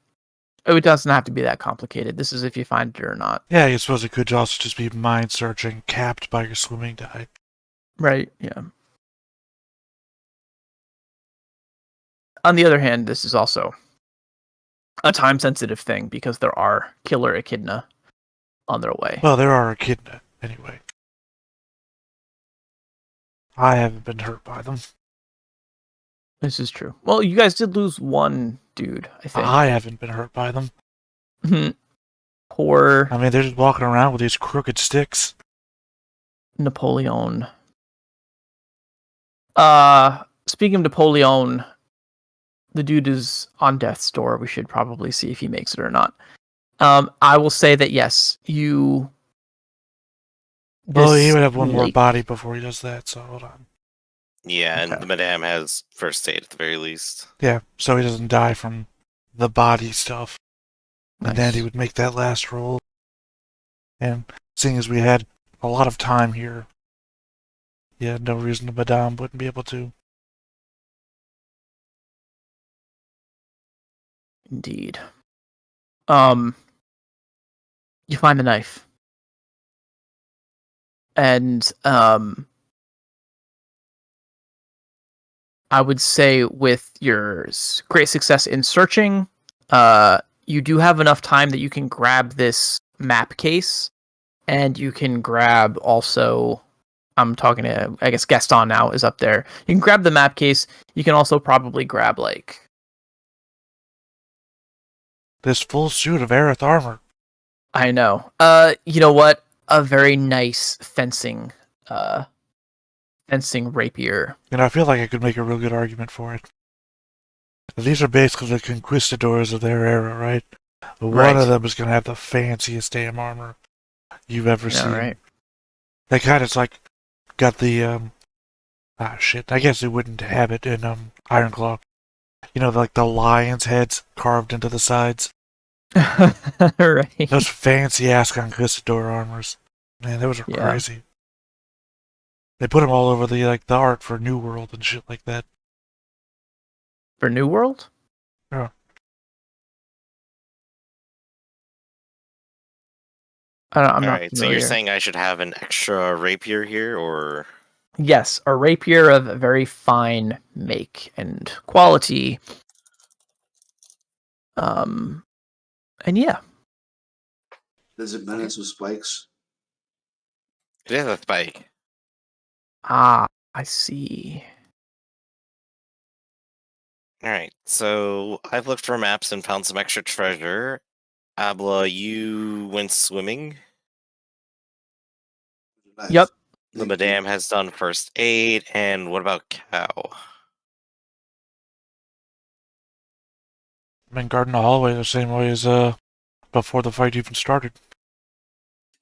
Speaker 1: it doesn't have to be that complicated. This is if you find it or not.
Speaker 4: Yeah, I suppose it could also just be mind searching, capped by your swimming die.
Speaker 1: Right, yeah. On the other hand, this is also a time-sensitive thing because there are killer echidna on their way.
Speaker 4: Well, there are echidna, anyway. I haven't been hurt by them.
Speaker 1: This is true. Well, you guys did lose one dude, I think.
Speaker 4: I haven't been hurt by them.
Speaker 1: Poor
Speaker 4: I mean, they're just walking around with these crooked sticks.
Speaker 1: Napoleon. Speaking of Napoleon, the dude is on death's door. We should probably see if he makes it or not. I will say that yes, you.
Speaker 4: Well, he would have one more body before he does that, so hold on.
Speaker 3: yeah, and the madame has first aid at the very least.
Speaker 4: Yeah, so he doesn't die from the body stuff.
Speaker 1: Nice.
Speaker 4: And then he would make that last roll. And seeing as we had a lot of time here, yeah, no reason the madame wouldn't be able to.
Speaker 1: Indeed. You find the knife. And I would say with your great success in searching, you do have enough time that you can grab this map case, and you can grab also. I'm talking to, I guess Gaston now is up there. You can grab the map case. You can also probably grab like
Speaker 4: this full suit of Aerith armor.
Speaker 1: I know. You know what? A very nice fencing rapier.
Speaker 4: And I feel like I could make a real good argument for it. These are basically the conquistadors of their era, right? One of them is going to have the fanciest damn armor you've ever seen.
Speaker 1: Right.
Speaker 4: They kind of like got the shit. I guess they wouldn't have it in Ironclaw. You know, like the lion's heads carved into the sides.
Speaker 1: Right.
Speaker 4: Those fancy ass conquistador armors. Man, those are crazy. They put them all over the art for New World and shit like that.
Speaker 1: For New World?
Speaker 4: Yeah.
Speaker 1: I'm not
Speaker 3: Alright, so you're saying I should have an extra rapier here, or?
Speaker 1: Yes, a rapier of a very fine make and quality. And yeah.
Speaker 2: Does it menace with spikes?
Speaker 3: It is a spike.
Speaker 1: Ah, I see.
Speaker 3: Alright, so I've looked for maps and found some extra treasure. Abla, you went swimming.
Speaker 2: Nice.
Speaker 1: Yep.
Speaker 3: The madame has done first aid, and what about Cow?
Speaker 4: I've been guarding the hallway the same way as before the fight even started.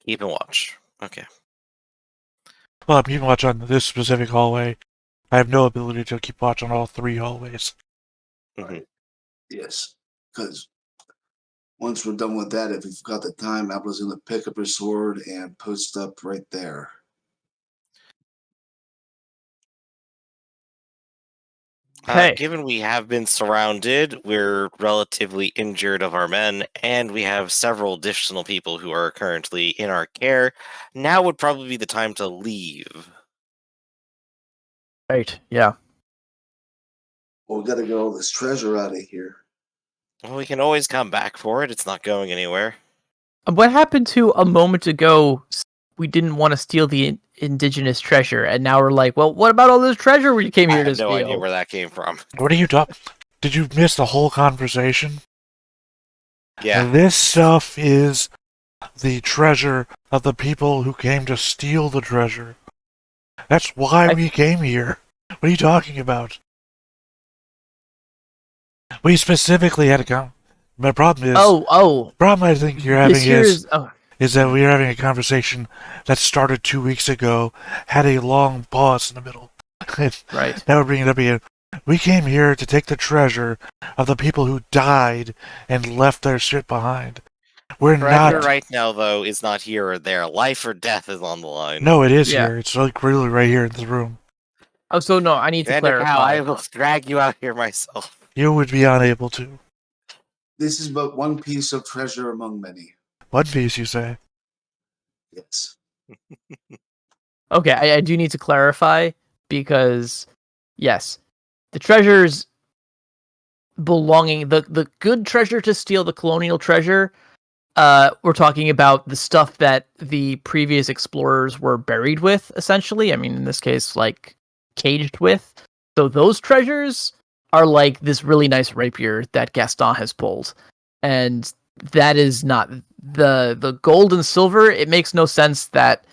Speaker 3: Keep and watch. Okay.
Speaker 4: Well, I'm keeping watch on this specific hallway I have no ability to keep watch on all 3 hallways.
Speaker 3: Mhm.
Speaker 2: Yes, because once we're done with that, if we've got the time, Apple's going to pick up her sword and post up right there.
Speaker 1: Okay.
Speaker 3: Given we have been surrounded, we're relatively injured of our men, and we have several additional people who are currently in our care, now would probably be the time to leave.
Speaker 1: Right. Yeah.
Speaker 2: Well, we got to get all this treasure out of here.
Speaker 3: Well, we can always come back for it. It's not going anywhere.
Speaker 1: What happened to a moment ago? We didn't want to steal the indigenous treasure, and now we're like, well, what about all this treasure we came
Speaker 3: I
Speaker 1: here to
Speaker 3: have no idea
Speaker 1: steal?
Speaker 3: where that came from.
Speaker 4: What are you talking? Did you miss the whole conversation?
Speaker 3: Yeah.
Speaker 4: This stuff is the treasure of the people who came to steal the treasure. That's why we came here. What are you talking about? We specifically had to come. My problem is,
Speaker 1: Oh.
Speaker 4: the problem I think you're
Speaker 1: This
Speaker 4: having
Speaker 1: here
Speaker 4: is that we're having a conversation that started 2 weeks ago, had a long pause in the middle.
Speaker 1: right.
Speaker 4: Now we're bringing it up again. We came here to take the treasure of the people who died and left their shit behind. We're
Speaker 3: Treasure
Speaker 4: not.
Speaker 3: right now, though, is not here or there. Life or death is on the line.
Speaker 4: No, it is
Speaker 1: Yeah.
Speaker 4: here. It's like really right here in the room.
Speaker 1: Oh, so no, I need to
Speaker 3: Commander Cow,
Speaker 1: clarify.
Speaker 3: I will drag you out here myself.
Speaker 4: You would be unable to.
Speaker 2: This is but one piece of treasure among many.
Speaker 4: One piece, you say?
Speaker 2: Yes.
Speaker 1: Okay, I do need to clarify because, yes, the treasures belonging the good treasure to steal, the colonial treasure. We're talking about the stuff that the previous explorers were buried with, essentially. I mean, in this case, like caged with. So those treasures are like this really nice rapier that Gaston has pulled, and that is not the gold and silver. It makes no sense that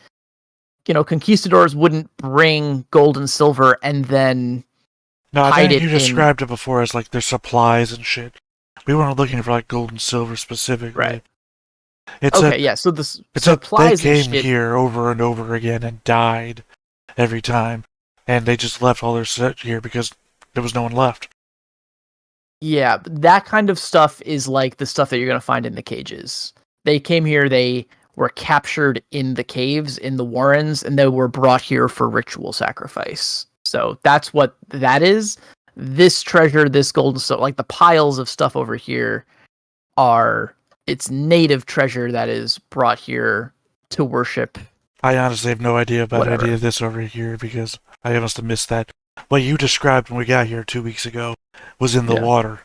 Speaker 1: conquistadors wouldn't bring gold and silver and then
Speaker 4: No, I
Speaker 1: hide
Speaker 4: think
Speaker 1: it
Speaker 4: you
Speaker 1: in.
Speaker 4: described it before as like their supplies and shit. We weren't looking for like gold and silver specifically.
Speaker 1: Right.
Speaker 4: It's
Speaker 1: Okay, yeah. So the
Speaker 4: it's they
Speaker 1: supplies and
Speaker 4: came
Speaker 1: shit.
Speaker 4: here over and over again and died every time, and they just left all their shit here because there was no one left.
Speaker 1: Yeah, that kind of stuff is like the stuff that you're going to find in the cages. They came here, they were captured in the caves, in the warrens, and they were brought here for ritual sacrifice. So that's what that is. This treasure, this gold, so like the piles of stuff over here it's native treasure that is brought here to worship.
Speaker 4: I honestly have no idea about
Speaker 1: Whatever.
Speaker 4: any of this over here because I must have missed that. What you described when we got here 2 weeks ago was in the
Speaker 1: Yeah.
Speaker 4: water.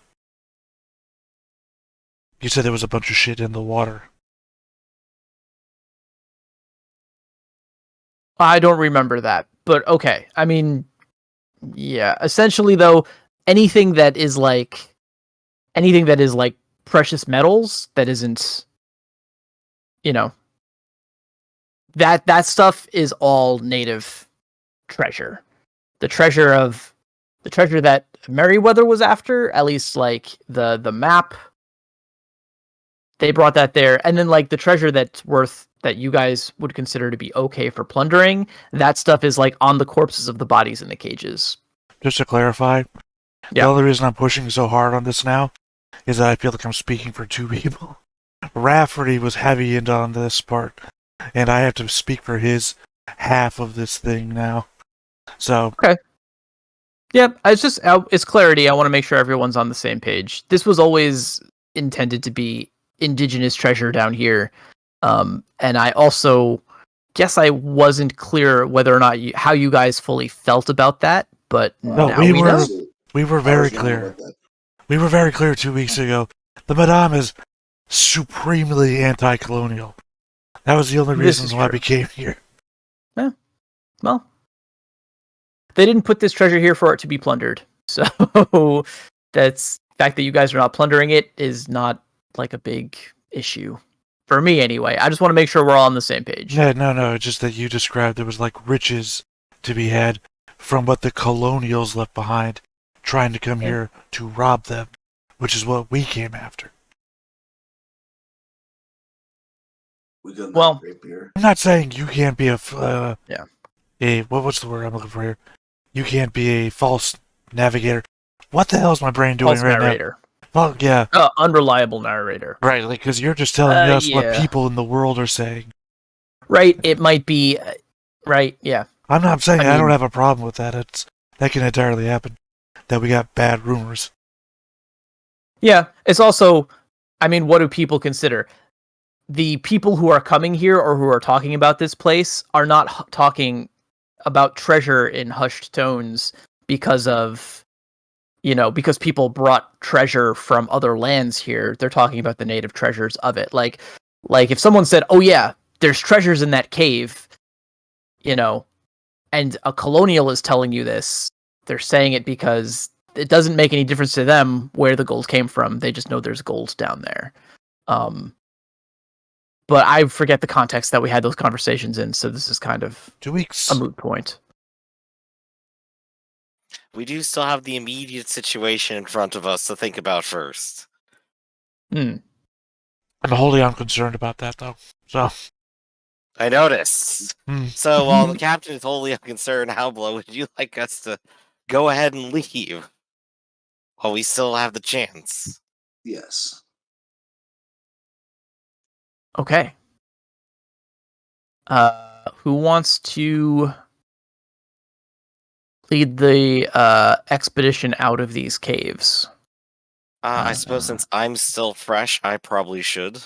Speaker 4: You said there was a bunch of shit in the water.
Speaker 1: I don't remember that, but okay. I mean, yeah. Essentially, though, anything that is like precious metals that isn't, that stuff is all native treasure. The treasure that Merryweather was after, at least like the map, they brought that there, and then like the treasure that's worth that you guys would consider to be okay for plundering, that stuff is like on the corpses of the bodies in the cages.
Speaker 4: Just to clarify, the only reason I'm pushing so hard on this now is that I feel like I'm speaking for 2 people. Rafferty was heavy into on this part, and I have to speak for his half of this thing now. So
Speaker 1: okay. Yep, it's clarity. I want to make sure everyone's on the same page. This was always intended to be indigenous treasure down here. And I also guess I wasn't clear whether or not how you guys fully felt about that, but
Speaker 4: no,
Speaker 1: now
Speaker 4: we
Speaker 1: know.
Speaker 4: were very clear. We were very clear 2 weeks ago. The Madame is supremely anti-colonial. That was the only reason why we came here.
Speaker 1: Yeah. Well, they didn't put this treasure here for it to be plundered. So that's the fact that you guys are not plundering it is not like a big issue. For me, anyway. I just want to make sure we're all on the same page.
Speaker 4: Yeah, no. It's just that you described there was like riches to be had from what the colonials left behind, trying to come here to rob them, which is what we came after.
Speaker 2: Well,
Speaker 4: I'm not saying you can't be what's the word I'm looking for here? you can't be a false navigator. What the hell is my brain doing
Speaker 1: False
Speaker 4: right
Speaker 1: narrator.
Speaker 4: now? Well, yeah,
Speaker 1: Unreliable narrator.
Speaker 4: right. Like, because you're just telling us what
Speaker 1: Yeah.
Speaker 4: people in the world are saying.
Speaker 1: Right. It might be. Right. Yeah.
Speaker 4: I'm not saying
Speaker 1: I
Speaker 4: I don't
Speaker 1: mean-
Speaker 4: have a problem with that. That can entirely happen. That we got bad rumors.
Speaker 1: Yeah. It's also. I mean, what do people consider? The people who are coming here or who are talking about this place are not talking about treasure in hushed tones because of, because people brought treasure from other lands here. They're talking about the native treasures of it. Like if someone said, "Oh yeah, there's treasures in that cave," and a colonial is telling you this, they're saying it because it doesn't make any difference to them where the gold came from. They just know there's gold down there. But I forget the context that we had those conversations in, so this is kind of
Speaker 4: 2 weeks.
Speaker 1: a moot point.
Speaker 3: We do still have the immediate situation in front of us to think about first.
Speaker 4: I'm wholly unconcerned about that, though. So,
Speaker 3: I noticed.
Speaker 4: Hmm.
Speaker 3: So while the captain is wholly unconcerned, Halbla, would you like us to go ahead and leave while we still have the chance?
Speaker 2: Yes.
Speaker 1: Okay. Who wants to lead the expedition out of these caves?
Speaker 3: I suppose since I'm still fresh, I probably should.